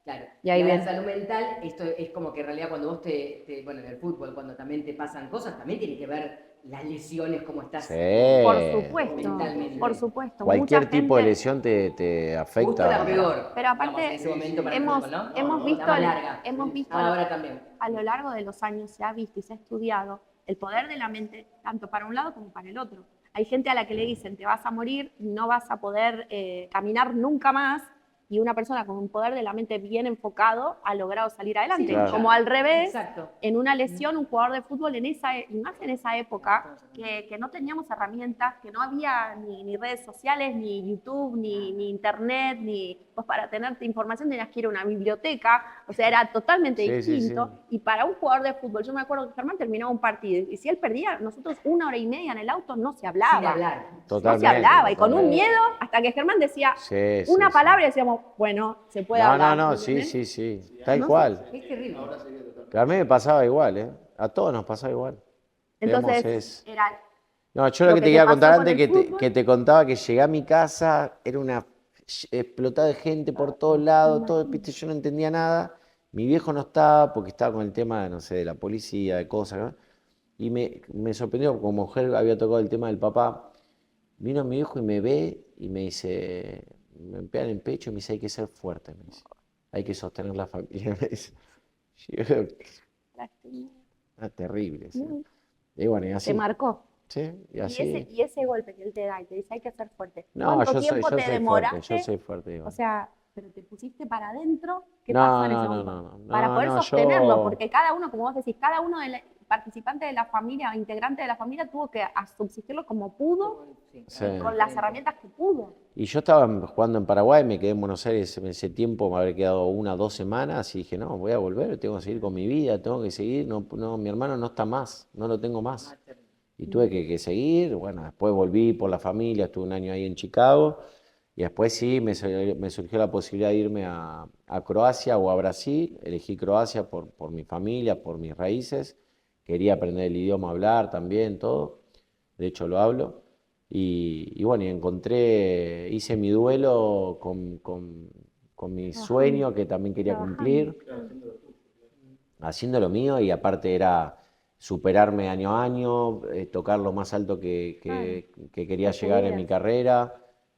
Claro. Y ahí a la viene. salud mental, esto es como que en realidad cuando vos bueno, en el fútbol, cuando también te pasan cosas, también tiene que ver las lesiones, cómo estás. Sí. Por supuesto, Mentalmente. por supuesto. Cualquier Mucha tipo de gente- lesión te Justo afecta. la peor. Pero aparte, digamos, en ese momento para el hemos fútbol, ¿no? hemos La visto, más larga. hemos visto Ahora también. a lo largo de los años, se ha visto y se ha estudiado el poder de la mente, tanto para un lado como para el otro. Hay gente a la que le dicen, te vas a morir, no vas a poder caminar nunca más, y una persona con un poder de la mente bien enfocado ha logrado salir adelante. Sí, claro. Como al revés, Exacto. en una lesión, un jugador de fútbol, y más en esa época, que no teníamos herramientas, que no había ni redes sociales, ni YouTube, ni internet, pues para tener información tenías que ir a una biblioteca, o sea, era totalmente Sí, sí, distinto. sí. Y para un jugador de fútbol, yo me acuerdo que Germán terminaba un partido, y si él perdía, nosotros 1 hora y media en el auto no se hablaba. Sin hablar. No se Totalmente, hablaba, y con un totalmente. miedo, hasta que Germán decía Sí, sí, una sí. palabra y decíamos, bueno, se puede No, hablar. no, ¿me sí, entendés? sí, sí. Tal No sé. cual. Es terrible. Pero a mí me pasaba igual, ¿eh? A todos nos pasaba igual. Entonces, Digamos, era No, yo Lo lo que que te te quería pasó contar con antes, el fútbol. que te contaba que llegué a mi casa, era una explotada de gente por todos lados, todo, viste, yo no entendía nada. Mi viejo no estaba porque estaba con el tema, no sé, de la policía, de cosas, ¿no? Y me sorprendió, como mujer había tocado el tema del papá. Vino mi viejo y me ve y me dice, me pega en el pecho y me dice, hay que ser fuerte, me dice. Hay que sostener la familia, me dice. Yo, terrible. Sí. Y bueno, y así. te marcó. Sí, y Y así. ese golpe que él te da y te dice hay que ser fuerte. No, ¿Cuánto yo soy, tiempo yo te soy fuerte, yo demoraste? soy fuerte igual. O sea, pero te pusiste para adentro, ¿qué pasó No, en ese no, no, momento? no, no, Para no, poder no, sostenerlo, yo. porque cada uno, como vos decís, cada uno de participante de la familia, integrante de la familia, tuvo que subsistirlo como pudo Sí, Sí. y con las herramientas que pudo. Y yo estaba jugando en Paraguay, me quedé en Buenos Aires en ese tiempo, me habré quedado 1 o 2 semanas y dije, no, voy a volver, tengo que seguir con mi vida, tengo que seguir, no, no, mi hermano no está más, no lo tengo más. más terrible. Y tuve que seguir, bueno, después volví por la familia, estuve un año ahí en Chicago y después sí me surgió la posibilidad de irme a Croacia o a Brasil, elegí Croacia por mi familia, por mis raíces, quería aprender el idioma, hablar también, todo, de hecho lo hablo. Y bueno, y hice mi duelo con mi Trabajando, sueño que también quería trabajando. cumplir, haciendo lo mío y aparte era superarme año a año, tocar lo más alto Claro, que quería de tu llegar en vida. mi carrera.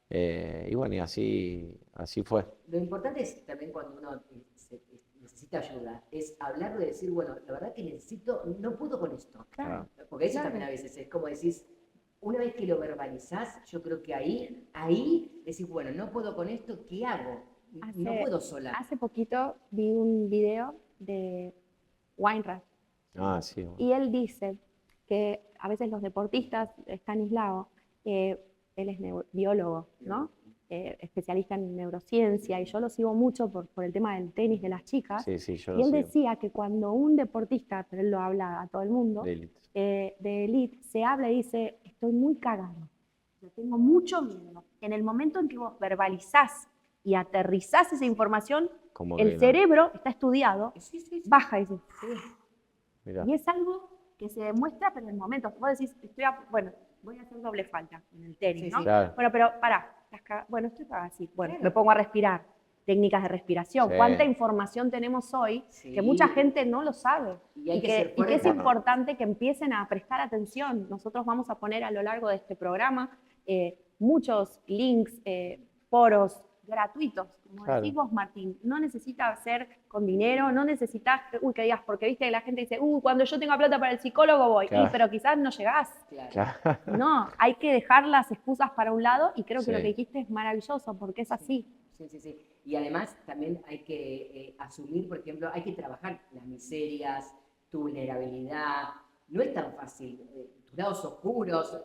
Y bueno, y así fue. Lo importante es también cuando uno necesita ayuda, es hablarlo y decir, bueno, la verdad que necesito, no puedo con esto. Claro. Porque eso Claro. también a veces es como decís, una vez que lo verbalizás, yo creo que ahí decís, bueno, no puedo con esto, ¿qué hago? No puedo sola. Hace poquito vi un video de Weinreich Ah, sí. Bueno. y él dice que a veces los deportistas, Stanislao, él es biólogo, ¿no? Especialista en neurociencia y yo lo sigo mucho por el tema del tenis de las chicas. Sí, sí, yo Y lo él sigo. decía que cuando un deportista, pero él lo habla a todo el mundo, De élite. de elite, se habla y dice, estoy muy cagado, yo tengo mucho miedo. En el momento en que vos verbalizás y aterrizás esa información, Como que el no. cerebro está estudiado, baja y dice, Mirá. y es algo que se demuestra, pero en el momento. Vos decís, bueno, voy a hacer doble falta en el tenis, Sí, ¿no? sí. Claro. Bueno, pero pará, bueno, estoy así, bueno, Claro. me pongo a respirar. Técnicas de respiración. Sí. ¿Cuánta información tenemos hoy Sí. que mucha gente no lo sabe? Y hay que ser y que es fuerte. importante que empiecen a prestar atención. Nosotros vamos a poner a lo largo de este programa muchos links, foros gratuitos. Como Claro. decís vos, Martín, no necesitas ser con dinero, no necesitas, que digas, porque viste que la gente dice, cuando yo tenga plata para el psicólogo voy, Claro. pero quizás no llegás. Claro. Claro. No, hay que dejar las excusas para un lado y creo que Sí. lo que dijiste es maravilloso porque es así. Sí. Y además también hay que asumir, por ejemplo, hay que trabajar las miserias, tu vulnerabilidad. No es tan fácil. Tus lados oscuros.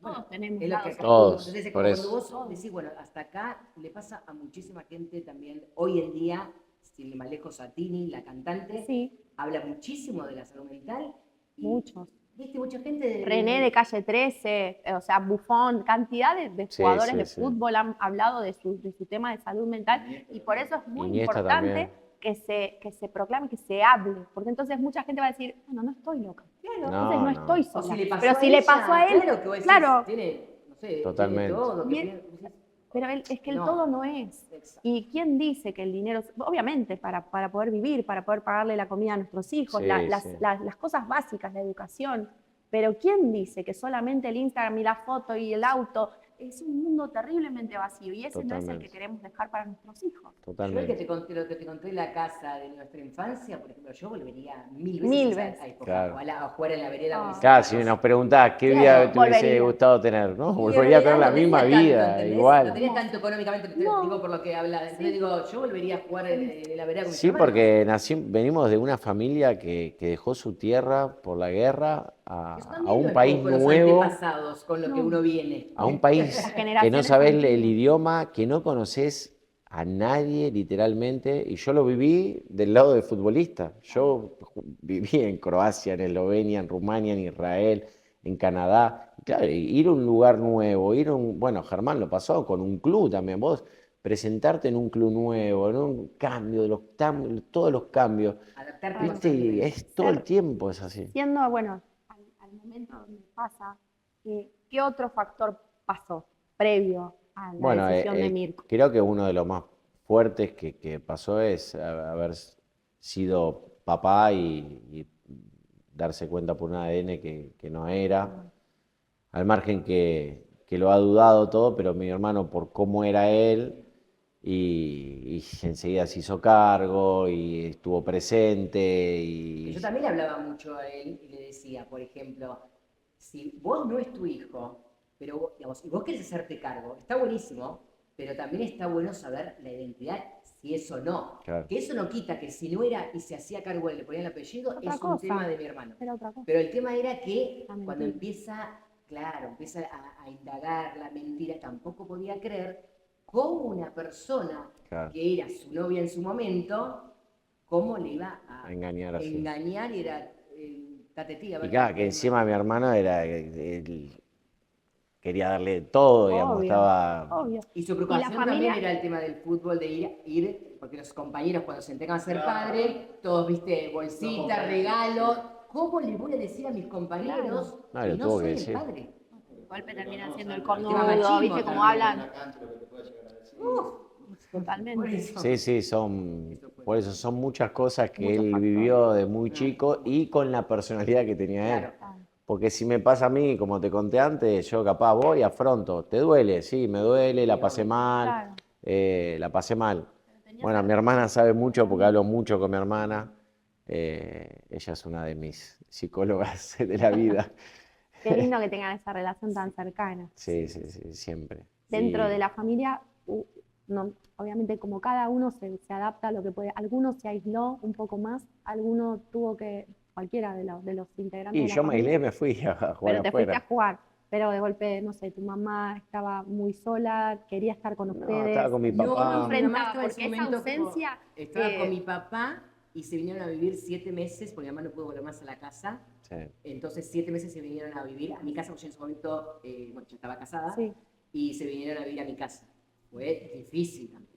Todos tenemos es lo que lados acá- Todos, Entonces, es por como eso. cuando vos decís, bueno, hasta acá le pasa a muchísima gente también. Hoy en día, sin ir más lejos, a Tini, la cantante, Sí, habla muchísimo de la salud mental. Y, muchos. viste, mucha gente... René de Calle 13, o sea, Buffon, cantidad de Sí, jugadores sí, de sí. fútbol han hablado de su tema de salud mental y por eso es muy Iniesta importante también. que se proclame, que se hable, porque entonces mucha gente va a decir, bueno, no estoy loca. Claro. Entonces no No. estoy O sola. si le pasó pero a si ella, le pasó a él, claro, que vos decís, claro, tiene, no sé, Totalmente. tiene todo. Y pero es que el No. todo no es. Exacto. ¿Y quién dice que el dinero, obviamente, para poder vivir, para poder pagarle la comida a nuestros hijos, Sí, las, sí. las cosas básicas, la educación, pero quién dice que solamente el Instagram y la foto y el auto es un mundo terriblemente vacío y ese no es el Totalmente. que queremos dejar para nuestros hijos? Yo Totalmente. lo que te conté en la casa de nuestra infancia, por ejemplo, yo volvería mil Mil veces a veces. esa época, Claro. a jugar en la vereda. con mis Claro, si hermanos. nos preguntás qué vida Claro, te hubiese volvería. gustado tener, ¿no? Y Volvería a tener la no tenía misma tanto, vida, ¿entendés? No igual. tenía tanto económicamente, te No. digo por lo que habla. Entonces digo, yo volvería a jugar en la vereda con mis Sí, hermanos. porque venimos de una familia que dejó su tierra por la guerra Eso a también no un es país poco los nuevo, antepasados con lo que No. uno viene. a un país Las que no generaciones sabés el antiguas. idioma, que no conoces a nadie literalmente, y yo lo viví del lado de futbolista. Yo viví en Croacia, en Eslovenia, en Rumania, en Israel, en Canadá. Claro, ir a un lugar nuevo, bueno, Germán lo pasó con un club también, vos presentarte en un club nuevo, en un cambio, todos los cambios, Adaptarte Claro. ¿viste? Y constantemente. es todo el tiempo es así. Siendo, bueno, al momento donde pasa, ¿qué otro factor pasó previo a la Bueno, decisión de Mirko? creo que uno de los más fuertes que pasó es haber sido papá y darse cuenta por un ADN que no era, al margen que lo ha dudado todo, pero mi hermano por cómo era él y enseguida se hizo cargo y estuvo presente Y y yo también le hablaba mucho a él y le decía, por ejemplo, si vos no es tu hijo, pero digamos, y vos querés hacerte cargo, está buenísimo, pero también está bueno saber la identidad, si es o no. Claro. Que eso no quita que si no era y se hacía cargo, le ponían el apellido, Otra es un cosa. tema de mi hermano. Era otra cosa. Pero el tema era que La mentira. cuando empieza a indagar la mentira, tampoco podía creer cómo una persona Claro. que era su novia en su momento, cómo le iba a Engañar así. engañar y era tatetía. Y claro, que encima mi hermano era, él quería darle todo, digamos, Obvio, estaba... obvio. Y su preocupación familia- también era el tema del fútbol, de ir, porque los compañeros cuando se entregan a ser padre, todos, viste, bolsita, regalo. ¿Cómo le voy a decir a mis compañeros No, que lo no tuvo soy que el decir. padre? Golpe termina siendo el Tema cornudo, machismo ¿viste? Como también, hablan. Totalmente. Por eso. Sí, sí, por eso son muchas cosas que él vivió de muy chico y con la personalidad que tenía él. Claro. Porque si me pasa a mí, como te conté antes, yo capaz voy y afronto. ¿Te duele? Sí, me duele, la pasé mal, la pasé mal. Bueno, mi hermana sabe mucho porque hablo mucho con mi hermana. Ella es una de mis psicólogas de la vida. Qué lindo que tengan esa relación tan cercana. Sí, sí, sí, siempre. Dentro Y- de la familia, no, obviamente como cada uno se adapta a lo que puede. Alguno se aisló un poco más, alguno tuvo que, cualquiera de los integrantes Y de la yo me familia, aislé, me fui a jugar pero te fuiste a afuera. jugar. Pero de golpe, no sé, tu mamá estaba muy sola, quería estar con No, ustedes. estaba con mi No, papá. no, mi mamá enfrentaba, estaba en ese porque esa momento ausencia, estaba con mi papá y se vinieron a vivir 7 meses, porque mi mamá no pudo volver más a la casa. Sí. Entonces 7 meses se vinieron a vivir a mi casa, porque yo en ese momento, bueno, yo estaba casada, Sí. y se vinieron a vivir a mi casa. Fue difícil también.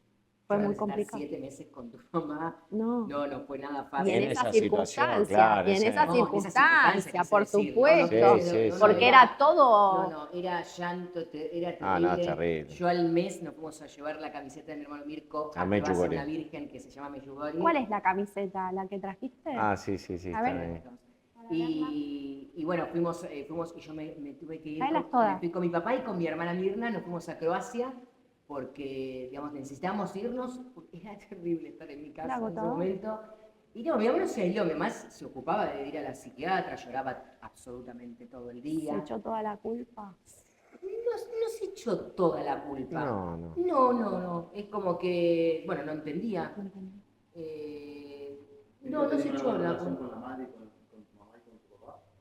Fue Ahora, muy estar complicado. 7 meses con tu mamá, No. no fue nada Y fácil. en En esa esa situación, circunstancia, claro, y en esa- esa No, en esa circunstancia, circunstancia, por quise decir, supuesto, Sí, sí, sí. porque era todo... No, era llanto, era terrible. Ah, no, terrible. Yo al mes nos fuimos a llevar la camiseta de mi hermano Mirko A a que va a ser Medjugorje. una virgen que se llama Medjugorje. ¿Cuál es la camiseta? ¿La que trajiste? Ah, sí, sí, sí. A está ver. bien. Y bueno, fuimos y yo me tuve que ir. Tráelas todas. Me fui con mi papá y con mi hermana Mirna, nos fuimos a Croacia porque, digamos, necesitábamos irnos, porque era terrible estar en mi casa Era en ese agotador. momento. Y no, mi mamá no se aisló, mi mamá se ocupaba de ir a la psiquiatra, lloraba absolutamente todo el Se día. echó toda la culpa. No se echó toda la culpa. No. No. Es como que, bueno, no entendía. No se echó la culpa.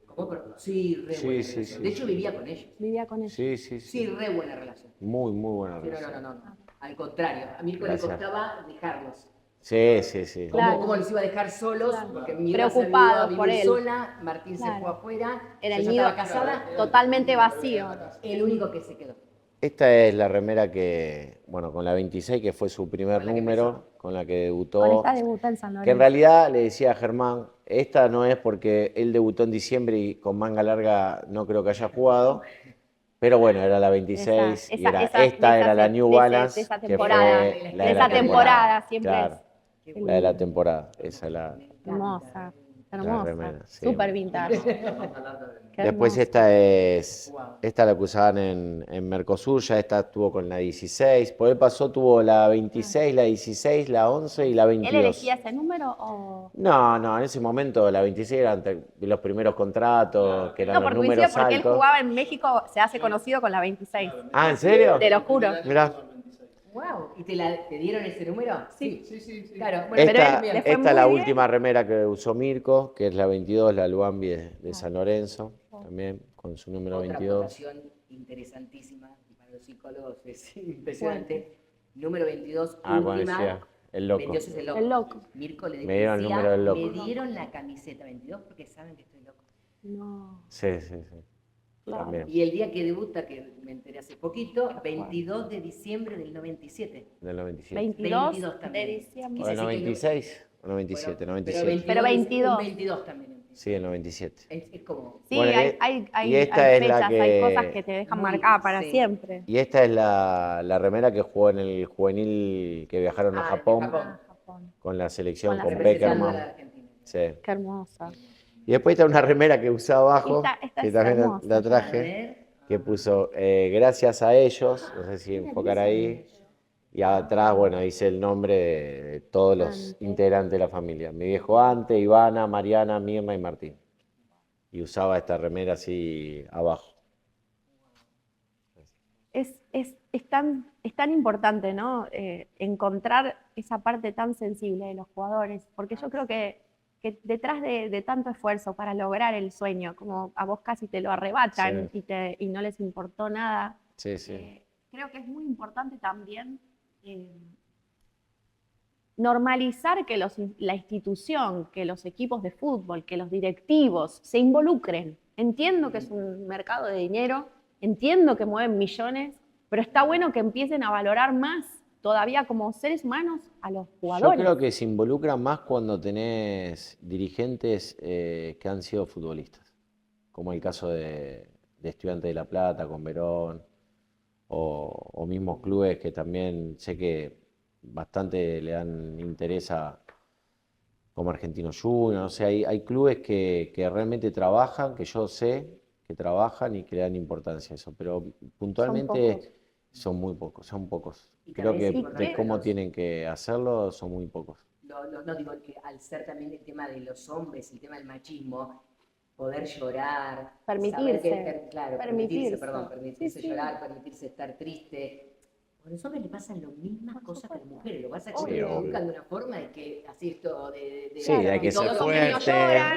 ¿Cómo? Sí, re Sí, buena sí, relación. sí, De hecho, sí. vivía con ellos. Vivía con ella. Sí, sí, Sí, sí. re buena relación. Muy, muy buena Sí, relación. no. Al contrario, a Mirko le Gracias. costaba dejarlos. Sí, sí, sí. Claro. ¿Cómo los iba a dejar solos? Claro. Porque Mirna se Preocupado había ido a por vivir él. sola, Martín se Claro. fue afuera, Era yo el ya nido estaba casada, totalmente vacío. el único que se quedó. Esta es la remera que, bueno, con la 26, que fue su primer Con la que número, con la que debutó. Con esta debutó en San Que en Lorenzo. realidad le decía a Germán, esta no es porque él debutó en diciembre y con manga larga no creo que haya jugado, pero bueno, era la 26 y era, esta era la New Balance, de esa que temporada, fue la de esa temporada, siempre claro, es. la de la temporada, esa es la... Hermosa, La hermosa. remera, sí. Súper vintage. Qué Después hermosa. esta la que usaban en Mercosur, ya esta estuvo con la 16, por él pasó, tuvo la 26, la 16, la 11 y la ¿Él 22. elegía ese número o...? No, en ese momento la 26 eran los primeros contratos, que eran No, los porque números coincido porque él altos. jugaba en México, se hace conocido con la 26. Ah, ¿en serio? Te lo juro. Mirá, Wow, ¿y te dieron ese número? Sí. Claro, bueno, pero esta, él le fue esta muy es la bien. última remera que usó Mirko, que es la 22, la Luambi de San Lorenzo, también con su número otra 22. aportación interesantísima y para los psicólogos es impresionante. Número 22, Ah, cuando última. decía, el loco. 22 es el loco. El loco. Mirko le Me dieron el decía, número del loco. me dieron la camiseta 22 porque saben que estoy loco. No. Sí. Claro. También, Y el día que debuta, que me enteré hace poquito, 22 de diciembre del 97. del 97. 22 22 de también. diciembre. ¿O el 96? ¿O 97? Bueno, 97. Pero 22. 22 también. Sí, el 97. Es como... Sí, Bueno, hay y esta hay es la fechas, que- hay cosas que te dejan Muy, marcada para sí. siempre. Y esta es la remera que jugó en el juvenil que viajaron a Ah, Japón, Japón. Japón. con la selección, Con la con representando a la Peckerman. Argentina. Sí. Qué hermosa. Y después está una remera que usaba abajo, Esta que es también hermosa. la A traje, ver. que puso gracias a ellos, no sé si enfocar ahí, y atrás, bueno, dice el nombre de todos los Ante. integrantes de la familia. Mi viejo Ante, Ivana, Mariana, Mirna y Martín. y usaba esta remera así abajo. Es tan importante, ¿no? Encontrar esa parte tan sensible de los jugadores, porque yo creo que detrás de tanto esfuerzo para lograr el sueño, como a vos casi te lo arrebatan y no les importó nada, Sí, sí. creo que es muy importante también normalizar que la institución, que los equipos de fútbol, que los directivos se involucren. Entiendo que es un mercado de dinero, entiendo que mueven millones, pero está bueno que empiecen a valorar más todavía como seres humanos a los jugadores. Yo creo que se involucran más cuando tenés dirigentes que han sido futbolistas, como el caso de Estudiantes de La Plata con Verón, o mismos clubes que también sé que bastante le dan interés como Argentinos Juniors. O sea, hay clubes que realmente trabajan, que yo sé que trabajan y que le dan importancia a eso, pero puntualmente son muy pocos, son pocos. Creo que de cómo tienen que hacerlo son muy pocos. No digo que al ser también el tema de los hombres, el tema del machismo, poder llorar, permitirse permitirse llorar, permitirse estar triste. A los hombres le pasan las mismas cosas que a las mujeres. Lo que pasa es que se buscan de una forma de que, así esto, sí, hay que ser fuerte.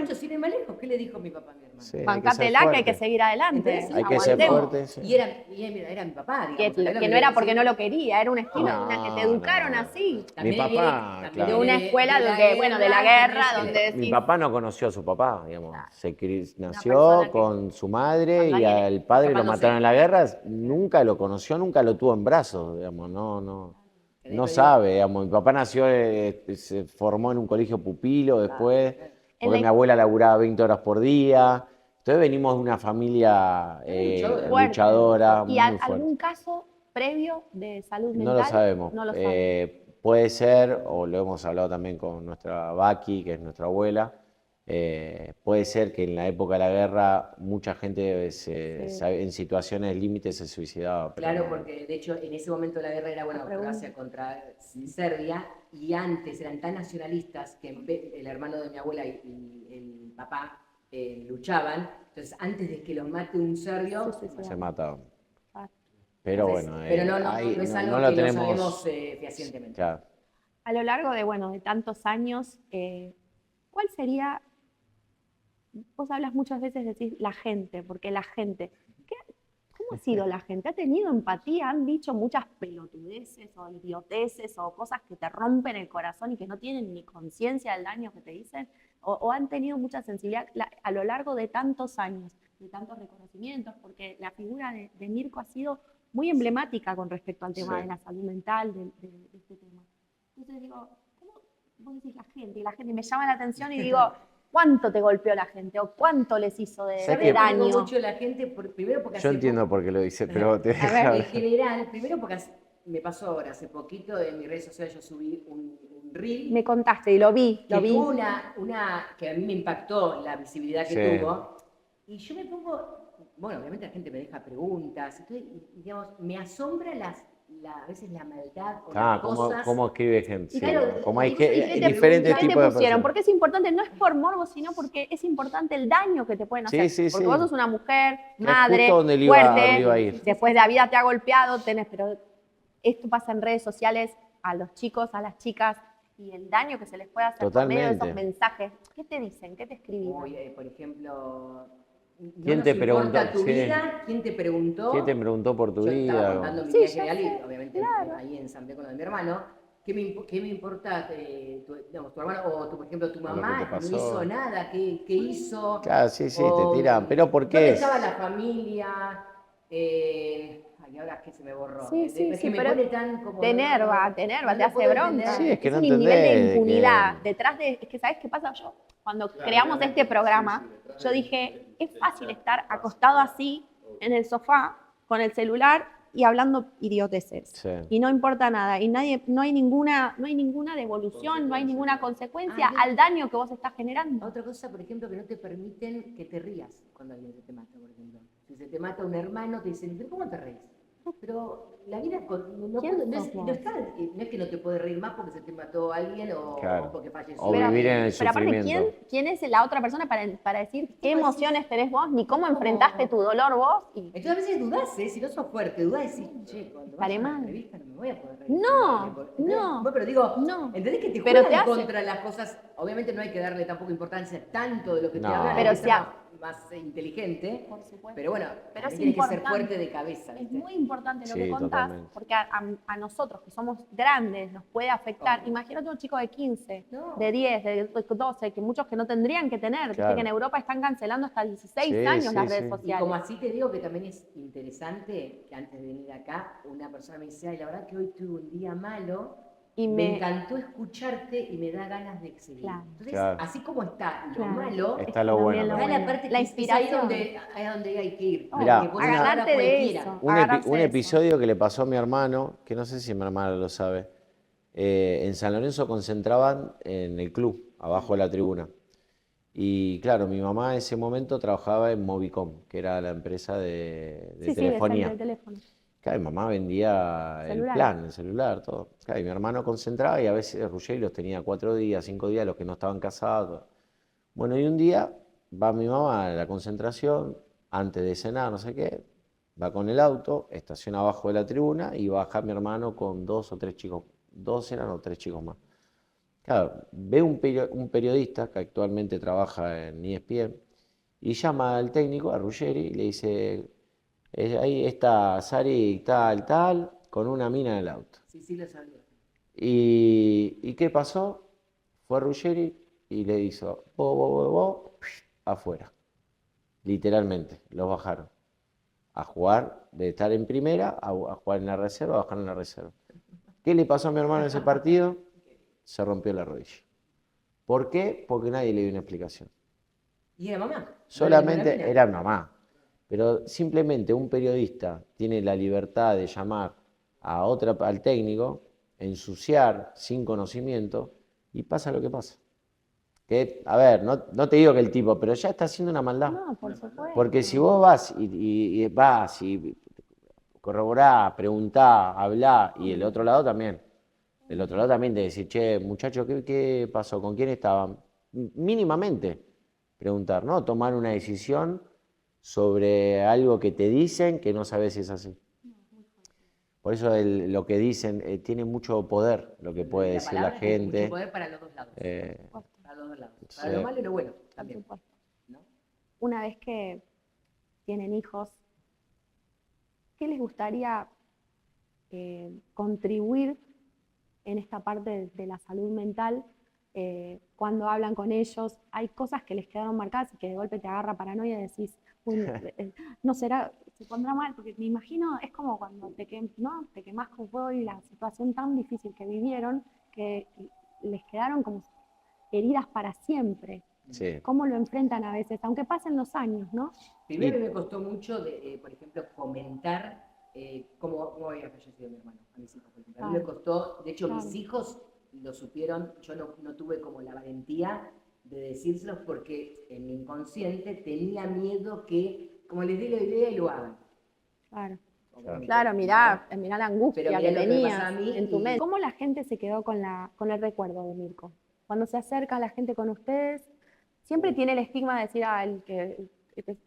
Muchos sin ir más lejos. ¿Qué le dijo mi papá a mi hermano? Sí, bancátela, que hay que seguir adelante. Entonces, hay que ser fuerte. Sí. Y era mi papá, digamos. Que no era porque no lo quería, era un estilo que te educaron así. Mi papá, claro. De una escuela de la guerra, donde mi papá no conoció a su papá, digamos. Nació con su madre y al padre lo mataron en la guerra, nunca lo conoció, nunca lo tuvo en brazos, digamos, no sabe, digamos. Mi papá nació, se formó en un colegio pupilo después, porque mi abuela laburaba 20 horas por día. Entonces venimos de una familia luchadora. ¿Y algún caso previo de salud mental? No lo sabemos. No lo sabemos. Puede ser, o lo hemos hablado también con nuestra Baki, que es nuestra abuela, puede ser que en la época de la guerra mucha gente en situaciones límites se suicidaba. Claro, porque de hecho en ese momento la guerra era Croacia contra Serbia, y antes eran tan nacionalistas que el hermano de mi abuela y el papá luchaban, entonces antes de que los mate un serbio se mataban. Pero bueno, no es algo lo que tenemos, no sabemos fehacientemente. Claro. A lo largo de tantos años, ¿cuál sería? Vos hablas muchas veces, decís la gente, porque la gente, ¿cómo ha sido la gente? ¿Ha tenido empatía? ¿Han dicho muchas pelotudeces o idioteces o cosas que te rompen el corazón y que no tienen ni conciencia del daño que te dicen? ¿O han tenido mucha sensibilidad a lo largo de tantos años, de tantos reconocimientos? Porque la figura de Mirko ha sido muy emblemática con respecto al tema de la salud mental, de este tema. Entonces digo, ¿cómo vos decís la gente? Y la gente me llama la atención y digo, ¿cuánto te golpeó la gente? ¿O cuánto les hizo de daño? Mucho la gente, primero porque yo entiendo por qué lo dice, pero te en general, primero porque me pasó ahora, hace poquito, en mis redes sociales yo subí un reel. Me contaste y lo vi. Tuvo una que a mí me impactó la visibilidad que tuvo. Y yo me pongo, bueno, obviamente la gente me deja preguntas, entonces, digamos, me asombra a veces la maldad o las cosas. ¿Cómo escribe gente? Claro, como hay diferentes tipos de personas. Porque es importante, no es por morbo, sino porque es importante el daño que te pueden hacer. Porque vos sos una mujer, madre, fuerte, iba a ir. Después la vida te ha golpeado, pero esto pasa en redes sociales a los chicos, a las chicas, y el daño que se les puede hacer por medio de esos mensajes. ¿Qué te dicen? ¿Qué te escribían? Por ejemplo... ¿Quién te preguntó? ¿Quién te preguntó? ¿Quién te preguntó por tu vida? Yo estaba contando mi vida general y obviamente ahí en San con lo de mi hermano. ¿Qué me importa tu hermano o por ejemplo tu mamá no hizo nada? ¿Qué hizo? Claro, sí, te tiran. ¿Pero por qué? ¿Dónde estaba la familia? Y ahora es que se me borró. Pero pone tan como... te enerva, te hace bronca. Sí, es que no un nivel de impunidad. Detrás de... Es que, ¿sabes qué pasa? Yo, cuando creamos este programa, yo dije, es fácil estar acostado así, en el sofá, con el celular y hablando idioteces. Sí. Y no importa nada. Y no hay ninguna devolución, no hay ninguna consecuencia al daño que vos estás generando. Otra cosa, por ejemplo, que no te permiten que te rías cuando alguien se te mata, por ejemplo. Si se te mata un hermano, te dicen, ¿pero cómo te reís? Pero la vida no, ¿Quién no es, sos no vos? no es que no te puedes reír más porque se te mató alguien Claro. o porque falleció O vivir en el Pero aparte, sufrimiento. ¿quién es la otra persona para decir qué Pues, emociones tenés vos, ni cómo como- enfrentaste tu dolor vos? Y Entonces a veces dudás, ¿eh? Si no sos fuerte, dudás y decís, che, cuando vaya estaré a una mal. entrevista no me voy a poder reír. No, ¿Entendés? no, Bueno, pero digo, no. ¿entendés que te Pero juegan te hace- contra las cosas? Obviamente no hay que darle tampoco importancia tanto de lo que te No. hablan, hay Pero que si ser a- más inteligente. Por supuesto. Pero bueno, Pero es también tienes que ser importante. fuerte de cabeza, Es ¿viste? muy importante lo Sí, que contás, totalmente. porque a nosotros que somos grandes nos puede afectar. Obvio. Imagínate un chico de 15, No. de 10, de 12, que muchos que no tendrían que tener. Viste Claro. que en Europa están cancelando hasta 16 Sí, años sí, las redes sí. Y sociales. como así te digo que también es interesante que antes de venir acá, una persona me dice, ay, la verdad que hoy tuve un día malo, Y me encantó escucharte y me da ganas de seguir. Claro. Entonces, Claro. así como está lo Claro. malo, Está lo bueno. también lo está también. la parte La que es ahí inspiración. donde hay que ir. Mirá, que podés una- ayudar a Agarrarte de cualquiera. eso. Un, agarrarse un de eso. episodio que le pasó a mi hermano, que no sé si mi hermano lo sabe. En San Lorenzo concentraban en el club, abajo de la tribuna. Y claro, mi mamá en ese momento trabajaba en Movicom, que era la empresa de Sí, telefonía. de teléfono. Claro, mi mamá vendía el Celular. plan, el celular, todo. Claro, y mi hermano concentraba y a veces Ruggeri los tenía 4 días, 5 días, los que no estaban casados. Bueno, y un día va mi mamá a la concentración, antes de cenar, no sé qué, va con el auto, estaciona abajo de la tribuna y baja mi hermano con 2 o 3 chicos, 2 eran o 3 chicos más. Claro, ve un periodista que actualmente trabaja en ESPN y llama al técnico, a Ruggeri, y le dice, ahí está Sari tal, con una mina en el auto. Sí, lo sabía. ¿Y qué pasó? Fue Ruggeri y le hizo, afuera. Literalmente, los bajaron. A jugar, de estar en primera, a jugar en la reserva, a bajar en la reserva. ¿Qué le pasó a mi hermano en ese partido? Se rompió la rodilla. ¿Por qué? Porque nadie le dio una explicación. ¿Y era mamá? Solamente ¿No era mamá. Pero simplemente un periodista tiene la libertad de llamar al técnico, ensuciar sin conocimiento y pasa lo que pasa. Que, a ver, no te digo que el tipo, pero ya está haciendo una maldad. No, por supuesto. Porque si vos vas y vas y corroborás, preguntás, hablás, y el otro lado también. El otro lado también te decir, che, muchacho, ¿qué pasó? ¿Con quién estaban? Mínimamente preguntar, ¿no? Tomar una decisión sobre algo que te dicen que no sabes si es así. Por eso lo que dicen tiene mucho poder, lo que puede decir la palabra tiene gente. mucho poder para los dos lados. Para los dos lados. Para sí. lo malo y lo bueno Por también. supuesto. ¿No? Una vez que tienen hijos, ¿qué les gustaría contribuir en esta parte de la salud mental? Cuando hablan con ellos, hay cosas que les quedaron marcadas y que de golpe te agarra paranoia y decís, "Uy, no será, se pondrá mal", porque me imagino, es como cuando te quemás con fuego y la situación tan difícil que vivieron, que les quedaron como heridas para siempre. Sí. ¿Cómo lo enfrentan a veces? Aunque pasen los años, ¿no? Primero me costó mucho, por ejemplo, comentar cómo había fallecido mi hermano, a mis hijos. Por ejemplo. A mí me costó, de hecho, mis hijos lo supieron, yo no tuve como la valentía de decírselos porque en mi inconsciente tenía miedo que, como les dé la idea y lo hagan. Claro. Claro. Claro, mirá la angustia Pero que mirá lo que me tenías pasa a mí en tu y- mente. ¿Cómo la gente se quedó con el recuerdo de Mirko? Cuando se acerca la gente con ustedes, siempre tiene el estigma de decir, el que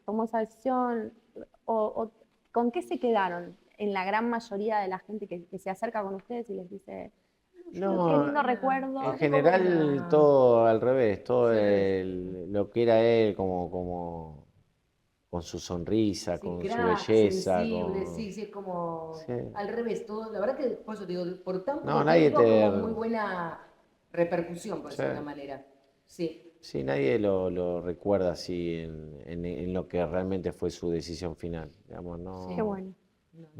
tomó esa decisión, o ¿con qué se quedaron en la gran mayoría de la gente que se acerca con ustedes y les dice, qué lindo recuerdo? En general, todo al revés, todo Sí. lo que era él, como con su sonrisa, Sí, con que su era belleza. sensible, sí, es como Sí. al revés, todo, la verdad que por eso te digo, por tan No, poco nadie tiempo, te- como muy buena repercusión, por Sí. decirlo de una manera. Sí. Sí, nadie lo recuerda así en lo que realmente fue su decisión final. Digamos, no, Qué bueno.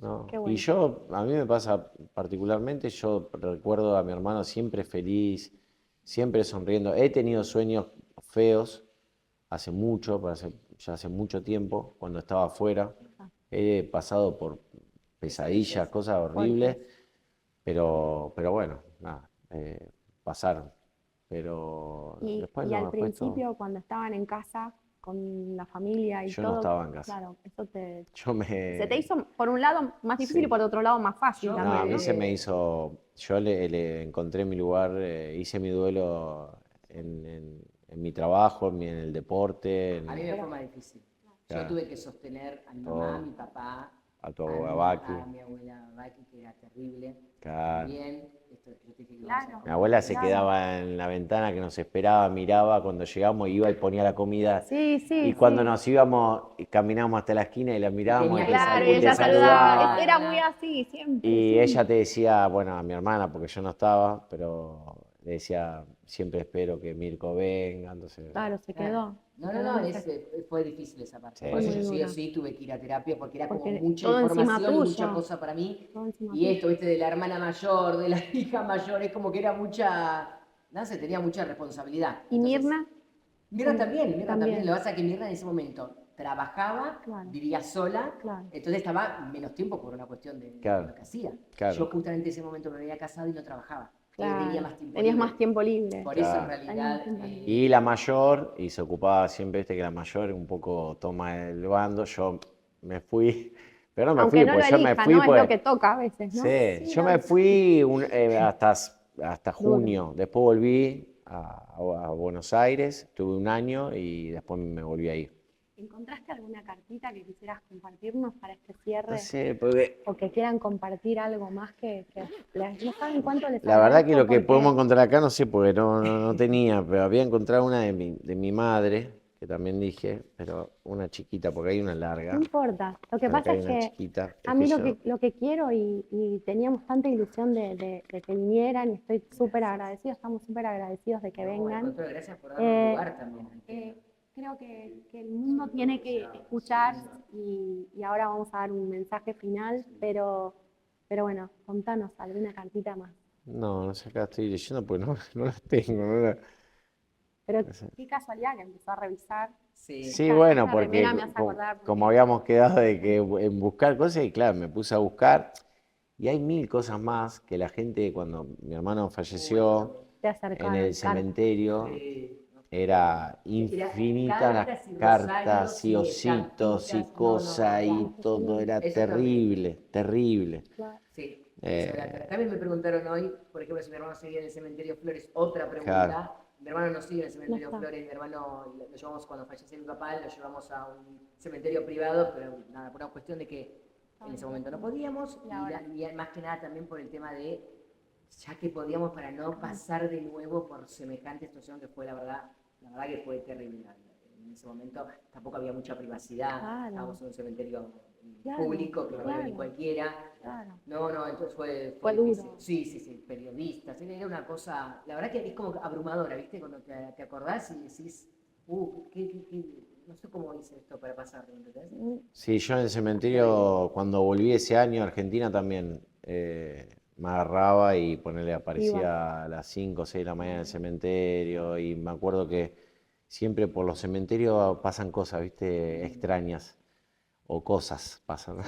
no. Qué bueno. Y a mí me pasa particularmente, yo recuerdo a mi hermano siempre feliz, siempre sonriendo. He tenido sueños feos hace mucho, ya hace mucho tiempo, cuando estaba afuera. He pasado por pesadillas, cosas horribles, pero bueno, nada, pasaron. Pero Y después al no, después todo. principio, cuando estaban en casa con la familia y Yo todo. no estaba en casa. Claro, eso Se se te hizo por un lado más difícil Sí. y por otro lado más fácil Yo- No, también, a mí ¿no? se me hizo, yo le encontré mi lugar, hice mi duelo en mi trabajo, en el deporte, A mí me fue más difícil. Yo Claro. tuve que sostener a mi mamá, a mi papá, a tu abuela Baki. a mi abuela Baki, que era terrible. Claro. También, esto yo te dije que Claro. Mi abuela se Claro. quedaba en la ventana que nos esperaba, miraba cuando llegamos, iba y ponía la comida. Sí, sí, Y cuando sí. nos íbamos, caminábamos hasta la esquina y la mirábamos y tenía te, que Claro, y y te ella saludaba. saludaba. Era muy así, siempre. Y siempre. ella te decía, bueno, a mi hermana, porque yo no estaba, pero le decía, siempre espero que Mirko venga, entonces... Claro, se quedó. No, se no, quedó no, mucho. fue difícil esa parte. Sí, Por eso sí. yo sí o Muy sí tuve que ir a terapia porque era Porque como mucha todo encima información y mucha tuyo. cosa para mí. Todo encima Y tuyo. esto, viste, de la hermana mayor, de la hija mayor, es como que era mucha, no sé, tenía mucha responsabilidad. ¿Y Entonces, Mirna? Mirna también. Lo que También. pasa es que Mirna en ese momento trabajaba, Claro. vivía sola, Claro. entonces estaba menos tiempo por una cuestión de Claro. lo que hacía. Claro. Yo justamente en ese momento me había casado y no trabajaba. Claro. Tenía más tiempo Tenías libre. más tiempo libre. Por eso en Claro. realidad... Tenías más tiempo libre. Y la mayor, y se ocupaba siempre, viste que la mayor un poco toma el bando, yo me fui, pero no me Aunque fui, no pues lo yo me elija, fui, ¿no? Es pues... lo que toca a veces, ¿no? Sí, yo me fui hasta junio, después volví a Buenos Aires, estuve un año y después me volví a ir. ¿Encontraste alguna cartita que quisieras compartirnos para este cierre? No sé, porque O que quieran compartir algo más que no saben cuánto les la verdad que agradezco lo que porque- podemos encontrar acá, no sé, porque no tenía, pero había encontrado una de mi madre, que también dije, pero una chiquita, porque hay una larga. No importa. Lo que pero pasa hay es una que chiquita, a mí lo que quiero y teníamos tanta ilusión de que vinieran y estoy súper agradecido, estamos súper agradecidos de que No, al vengan. contrario, gracias por darnos lugar también. Creo que el mundo tiene que escuchar y ahora vamos a dar un mensaje final, pero bueno, contanos alguna cartita más. No sé, acá estoy leyendo porque no las tengo. Pero qué casualidad que empezó a revisar. Sí. Sí, Esta bueno, porque remera me hace acordar porque- como habíamos quedado de que en buscar cosas, y claro, me puse a buscar, y hay mil cosas más que la gente, cuando mi hermano falleció Te en acercaron, el cartas. cementerio, Sí. era infinitas las cartas y cartas y rosarios y ositos y estampitas, cosas y no, todo, era Eso terrible, terrible. Claro. Sí. Eh, También me preguntaron hoy, por ejemplo, si mi hermano seguía en el cementerio Flores, otra pregunta. Claro. Mi hermano no sigue en el cementerio No está. Flores, mi hermano lo llevamos cuando falleció mi papá, lo llevamos a un cementerio privado, pero nada, por una cuestión de que en ese momento no podíamos, y más que nada también por el tema de, ya que podíamos para no pasar de nuevo por semejante situación que fue la verdad que fue terrible. En ese momento tampoco había mucha privacidad, Claro. estábamos en un cementerio Claro, público que no podía ni claro. cualquiera. Claro. No, entonces fue Fue difícil. duro. Sí, periodistas, era una cosa, la verdad que es como abrumadora, ¿viste? Cuando te acordás y decís, no sé cómo hice esto para pasarlo, ¿entendés? Sí, yo en el cementerio, cuando volví ese año a Argentina también me agarraba y aparecía a las 5 o 6 de la mañana en el cementerio, y me acuerdo que siempre por los cementerios pasan cosas, ¿viste? Extrañas, o cosas pasan.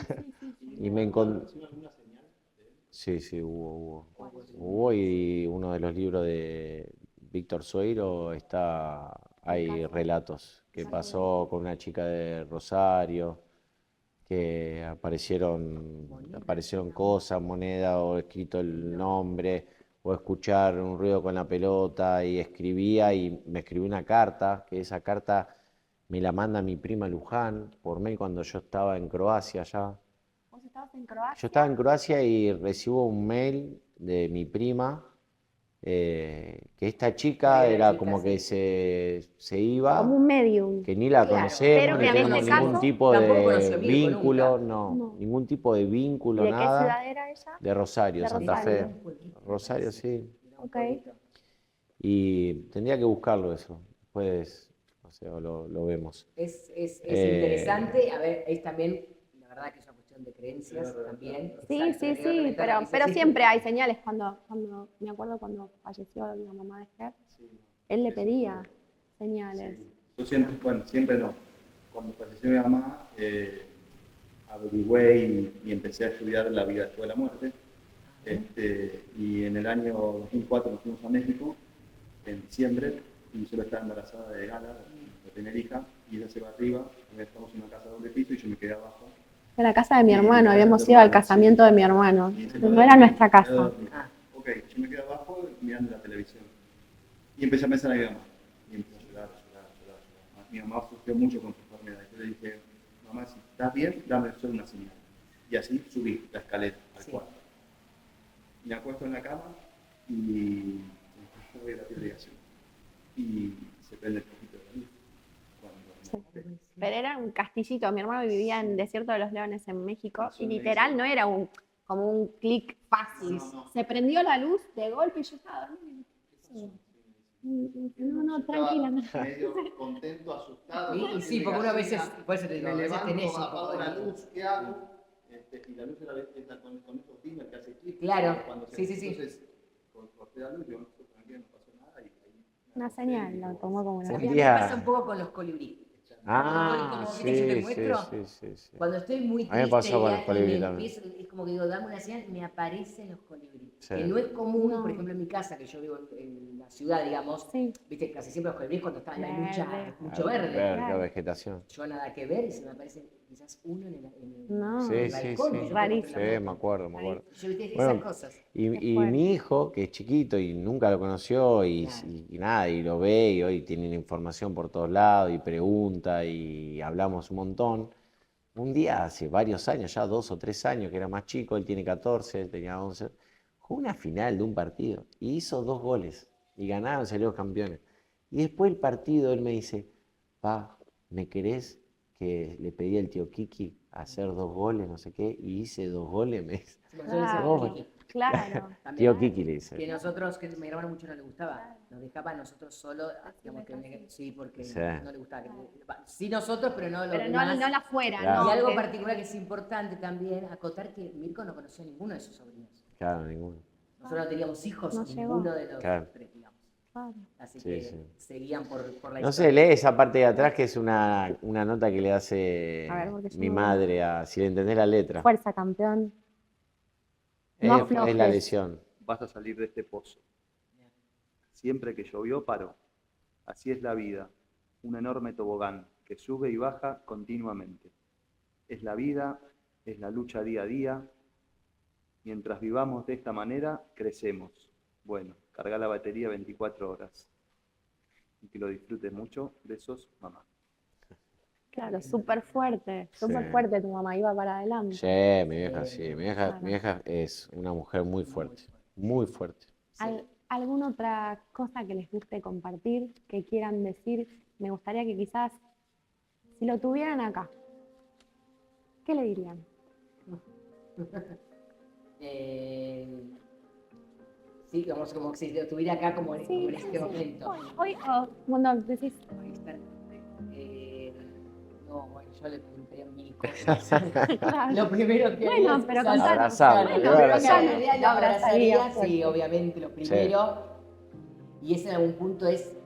Y me encontré... Sí, hubo, y uno de los libros de Víctor Sueiro hay relatos que pasó con una chica de Rosario, que aparecieron cosas, monedas, o escrito el nombre, o escuchar un ruido con la pelota, y escribía, y me escribió una carta, que esa carta me la manda mi prima Luján por mail cuando yo estaba en Croacia ya. ¿Vos estabas en Croacia? Yo estaba en Croacia y recibo un mail de mi prima, que esta chica era como que se iba, Como un medium. que ni la Claro, conocemos, pero ni que en tenemos este ningún caso tipo tampoco de conoció a Mirko vínculo, nunca. No. ningún tipo de ¿Y vínculo, de qué nada. ciudad era ella? De Rosario, De Santa Rosario. Fe. Rosario, sí. Ok. Y tendría que buscarlo eso, después, o sea, lo vemos. Es Eh, interesante, a ver, es también, la verdad que es una cuestión de creencias también. Sí, Exacto, sí, creo sí, que la pero sí, siempre hay señales. Cuando me acuerdo cuando falleció la mamá de Ger, él le pedía señales. Yo siempre no. Cuando falleció mi mamá, averigüé y empecé a estudiar la vida después de la muerte. Y en el año 2004 nos fuimos a México, en diciembre, y solo estaba embarazada de Gala, de tener hija, y ella se va arriba, estamos en una casa de doble piso y yo me quedé abajo. En la casa de mi hermano, habíamos ido al casamiento de mi hermano. No era nuestra casa. Ok, yo me quedé abajo mirando la televisión. Y empecé a pensar en mi mamá. Y empecé a llorar. Mi mamá sufrió mucho con su enfermedad. Yo le dije, mamá, si estás bien, dame solo una señal. Y así subí la escalera al cuarto. Me acuesto en la cama y voy a la obligación. Y se prende el poquito de la luz. Pero era un castillito. Mi hermano vivía en Desierto de los Leones, en México, y literal no era como un clic fácil. No. Se prendió la luz de golpe y yo estaba dormida. No, tranquila. Medio contento, asustado. Y sí, porque uno a veces, por eso te digo, me a veces levanto, tenés un poco apago de la miedo. luz, ¿qué hago? Y la luz era con estos dimmers que hace clic. Claro, Cuando sí. Entonces, corté la luz, yo tranquilo, no pasó nada. Y ahí Una señal, lo tomó como una A mí señal. me pasa un poco con los colibrí. Ah, Como que yo te sí, muestro. sí. Cuando estoy muy A mí me triste pasó con los y colibrí me también. empiezo, es como que digo, dame una señal, me aparecen los colibrí. Sí. Que no es común, No. por ejemplo, en mi casa, que yo vivo en la ciudad, digamos, Sí. viste, casi siempre los colibríes cuando están hay Verde. mucho verde. Verde, vegetación. Yo nada que ver y se me aparece quizás uno en el No. Sí, balcón. sí. y yo Rarísimo. tengo Sí, me acuerdo. Yo viste Bueno, esas cosas. Y fuerte. mi hijo, que es chiquito y nunca lo conoció Claro. y nada, y lo ve y hoy tiene información por todos lados y pregunta y hablamos un montón. Un día, hace varios años, ya 2 o 3 años, que era más chico, él tiene 14, él tenía 11, jugó una final de un partido y hizo 2 goles y ganaron, salieron campeones. Y después del partido él me dice, pa, ¿me querés que le pedí al tío Kiki hacer 2 goles, no sé qué? Y hice 2 goles, me dice. Claro, claro. Tío Kiki le dice. Que nosotros, que a mi hermano mucho no le gustaba, nos dejaba a nosotros solo, digamos que sí, porque Sí. no le gustaba. Sí nosotros, pero no los Pero demás. no la fuera, Claro. no. Y algo que- particular que es importante también, acotar que Mirko no conocía a ninguno de sus sobrinos. Claro, ninguno. Nosotros no teníamos hijos, No ninguno de los Claro. 3, digamos. Claro. Así Sí, que sí. seguían por la No historia. sé, lee esa parte de atrás que es una nota que le hace A ver, porque yo mi no- madre, si le entendés la letra. Fuerza, campeón. No Es aflojes. la lesión. Vas a salir de este pozo. Siempre que llovió, paró. Así es la vida, un enorme tobogán que sube y baja continuamente. Es la vida, es la lucha día a día. Mientras vivamos de esta manera, crecemos. Bueno, carga la batería 24 horas. Y que lo disfrutes mucho. Besos, mamá. Claro, súper fuerte Sí. tu mamá, iba para adelante. Sí, mi vieja, sí. Claro. Mi vieja es una mujer muy fuerte. Muy fuerte. ¿Alguna otra cosa que les guste compartir, que quieran decir? Me gustaría que quizás, si lo tuvieran acá, ¿qué le dirían? Sí, como si lo tuviera acá como en Sí, este momento. Hoy, cuando decís, Ay, espera. No, bueno, yo le preguntaría mil cosas. claro. Lo primero que Bueno, haría pero es contanos. Abrazarlo, Lo yo primero que abrazarlo. haría, lo Lo abrazaría abrazaría, sí, fuerte. obviamente, lo primero. Y ese en algún punto es,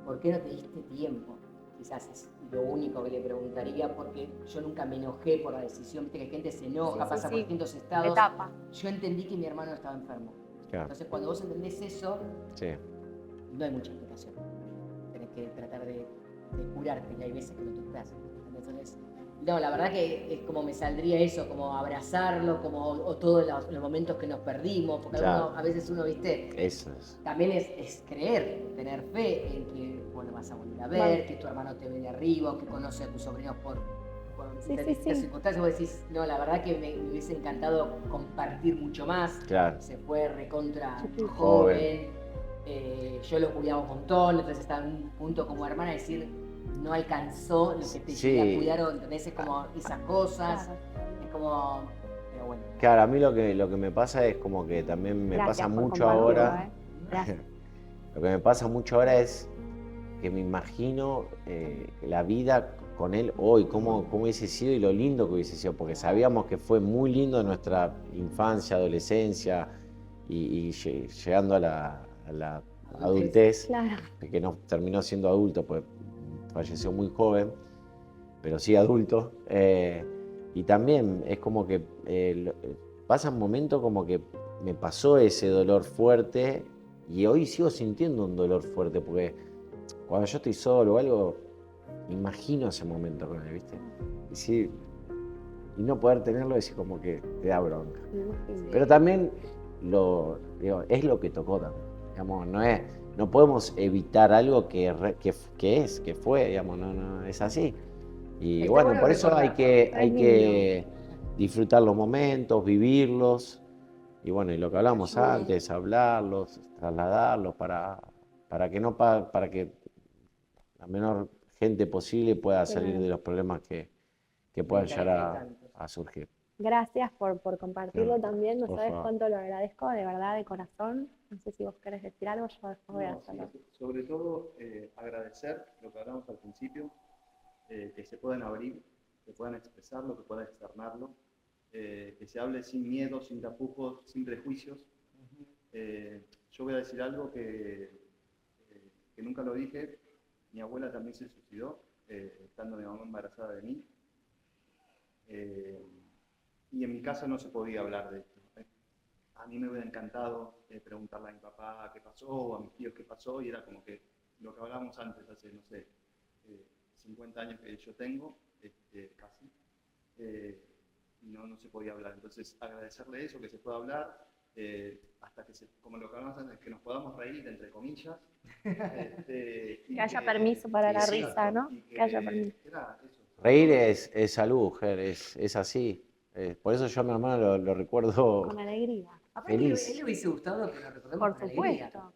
¿por qué no te diste tiempo? Quizás es lo único que le preguntaría, porque yo nunca me enojé por la decisión, viste que gente se enoja, Sí, pasa por sí. distintos estados. Etapa. Yo entendí que mi hermano estaba enfermo. Claro. Entonces, cuando vos entendés eso, Sí. no hay mucha explicación. Tenés que tratar de curarte, y hay veces que no te curás. Entonces, no, la verdad que es como me saldría eso, como abrazarlo, o todos los momentos que nos perdimos, porque Claro. a veces uno, viste, Eso es. también es creer, tener fe en que vos lo vas a volver a ver, Vale. que tu hermano te ve de arriba, o que conoce a tus sobrinos por Sí, distintas sí. circunstancias. Vos decís, no, la verdad que me hubiese encantado compartir mucho más. Claro. Se fue recontra Chiquito. joven, yo lo cuidaba un montón, entonces estaba en un punto como hermana de decir, no alcanzó lo que te Sí. llegué a cuidar, o entendés, es como esas cosas, Claro. es como, pero bueno. Claro, a mí lo que me pasa es como que también me Gracias pasa por mucho compartirlo, ahora. Gracias. Lo que me pasa mucho ahora es que me imagino la vida con él hoy, cómo hubiese sido y lo lindo que hubiese sido, porque sabíamos que fue muy lindo nuestra infancia, adolescencia y llegando a la adultez, Claro. que no terminó siendo adulto, pues falleció muy joven, pero sí adulto. Y también es como que pasan momentos como que me pasó ese dolor fuerte Y hoy sigo sintiendo un dolor fuerte, porque cuando yo estoy solo o algo, imagino ese momento con él, ¿viste? Y, sí, y no poder tenerlo es como que te da bronca. Pero también digo, es lo que tocó también. Digamos, no podemos evitar algo que fue, digamos, no es así. Y Está bueno, bueno por eso hay recordarlo. que disfrutar los momentos, vivirlos. Y bueno, y lo que hablamos antes, hablarlos, trasladarlos para que la menor gente posible pueda salir Claro. de los problemas que puedan Mentales llegar que hay tantos. a surgir. Gracias por compartirlo No, también, no por sabes favor. cuánto lo agradezco, de verdad, de corazón. No sé si vos querés decir algo, yo después voy a No, hacerlo. sí, sobre todo agradecer lo que hablamos al principio, que se puedan abrir, que puedan expresarlo, que puedan externarlo, que se hable sin miedo, sin tapujos, sin prejuicios. Yo voy a decir algo que nunca lo dije. Mi abuela también se suicidó, estando mi mamá embarazada de mí. Y en mi casa no se podía hablar de esto. A mí me hubiera encantado preguntarle a mi papá qué pasó, o a mis tíos qué pasó, y era como que lo que hablábamos antes, hace, no sé, 50 años que yo tengo, casi, y no se podía hablar. Entonces, agradecerle eso, que se pueda hablar, hasta que, como lo que hablamos antes, que nos podamos reír, entre comillas. Y Que haya permiso para la sí, risa, ¿no? Que haya permiso. Reír es salud, Ger, es así. Por eso yo a mi hermano lo recuerdo Con alegría. Aparte, feliz. él le hubiese gustado que lo recordemos Por con alegría. supuesto.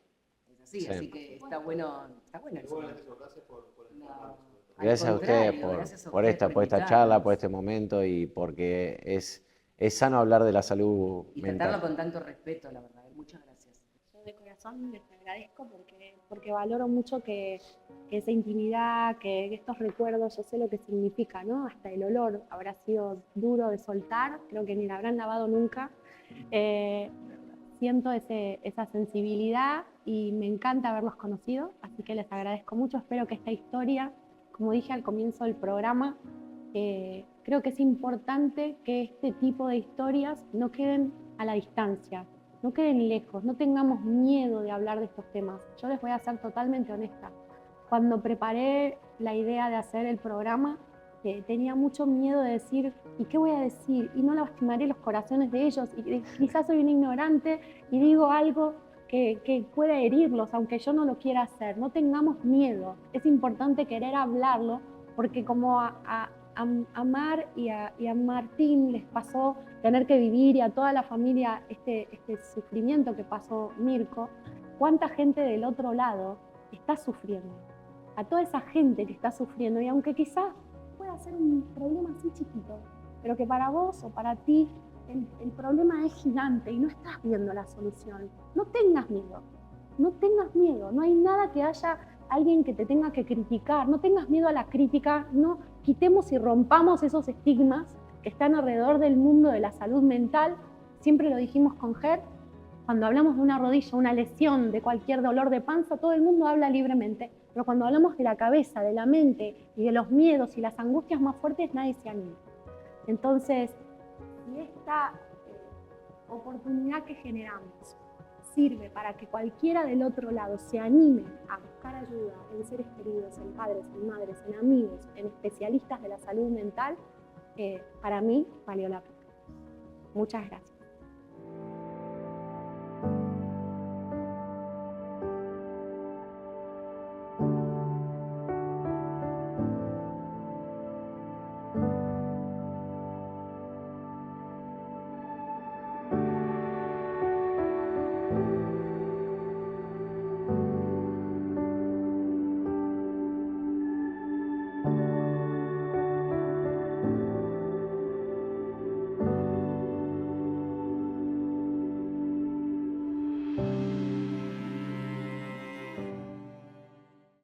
Es así, Sí. así que está bueno eso. Gracias por No, Gracias al a ustedes contrario, gracias a por ustedes esta charla, invitarnos. por este momento y porque es sano hablar de la salud Y mental. tratarlo con tanto respeto, la verdad. Muchas gracias. Yo de corazón les agradezco porque valoro mucho que esa intimidad, que estos recuerdos, yo sé lo que significa, ¿no? Hasta el olor habrá sido duro de soltar, creo que ni la habrán lavado nunca. Siento esa sensibilidad y me encanta haberlos conocido, así que les agradezco mucho. Espero que esta historia, como dije al comienzo del programa, creo que es importante que este tipo de historias no queden a la distancia, no queden lejos, no tengamos miedo de hablar de estos temas. Yo les voy a ser totalmente honesta. Cuando preparé la idea de hacer el programa, tenía mucho miedo de decir, ¿y qué voy a decir? Y no lastimaré los corazones de ellos, y quizás soy un ignorante y digo algo que pueda herirlos, aunque yo no lo quiera hacer. No tengamos miedo, es importante querer hablarlo, porque como a Mar y a Martín les pasó tener que vivir, y a toda la familia este sufrimiento que pasó Mirko, ¿cuánta gente del otro lado está sufriendo? A toda esa gente que está sufriendo, y aunque quizás pueda ser un problema así chiquito, pero que para vos o para ti el problema es gigante y no estás viendo la solución, no tengas miedo, no hay nada que haya alguien que te tenga que criticar, no tengas miedo a la crítica, no quitemos y rompamos esos estigmas que están alrededor del mundo de la salud mental. Siempre lo dijimos con Ger, cuando hablamos de una rodilla, una lesión, de cualquier dolor de panza, todo el mundo habla libremente, pero cuando hablamos de la cabeza, de la mente y de los miedos y las angustias más fuertes, nadie se anima. Entonces, si esta oportunidad que generamos sirve para que cualquiera del otro lado se anime a buscar ayuda en seres queridos, en padres, en madres, en amigos, en especialistas de la salud mental, para mí valió la pena. Muchas gracias.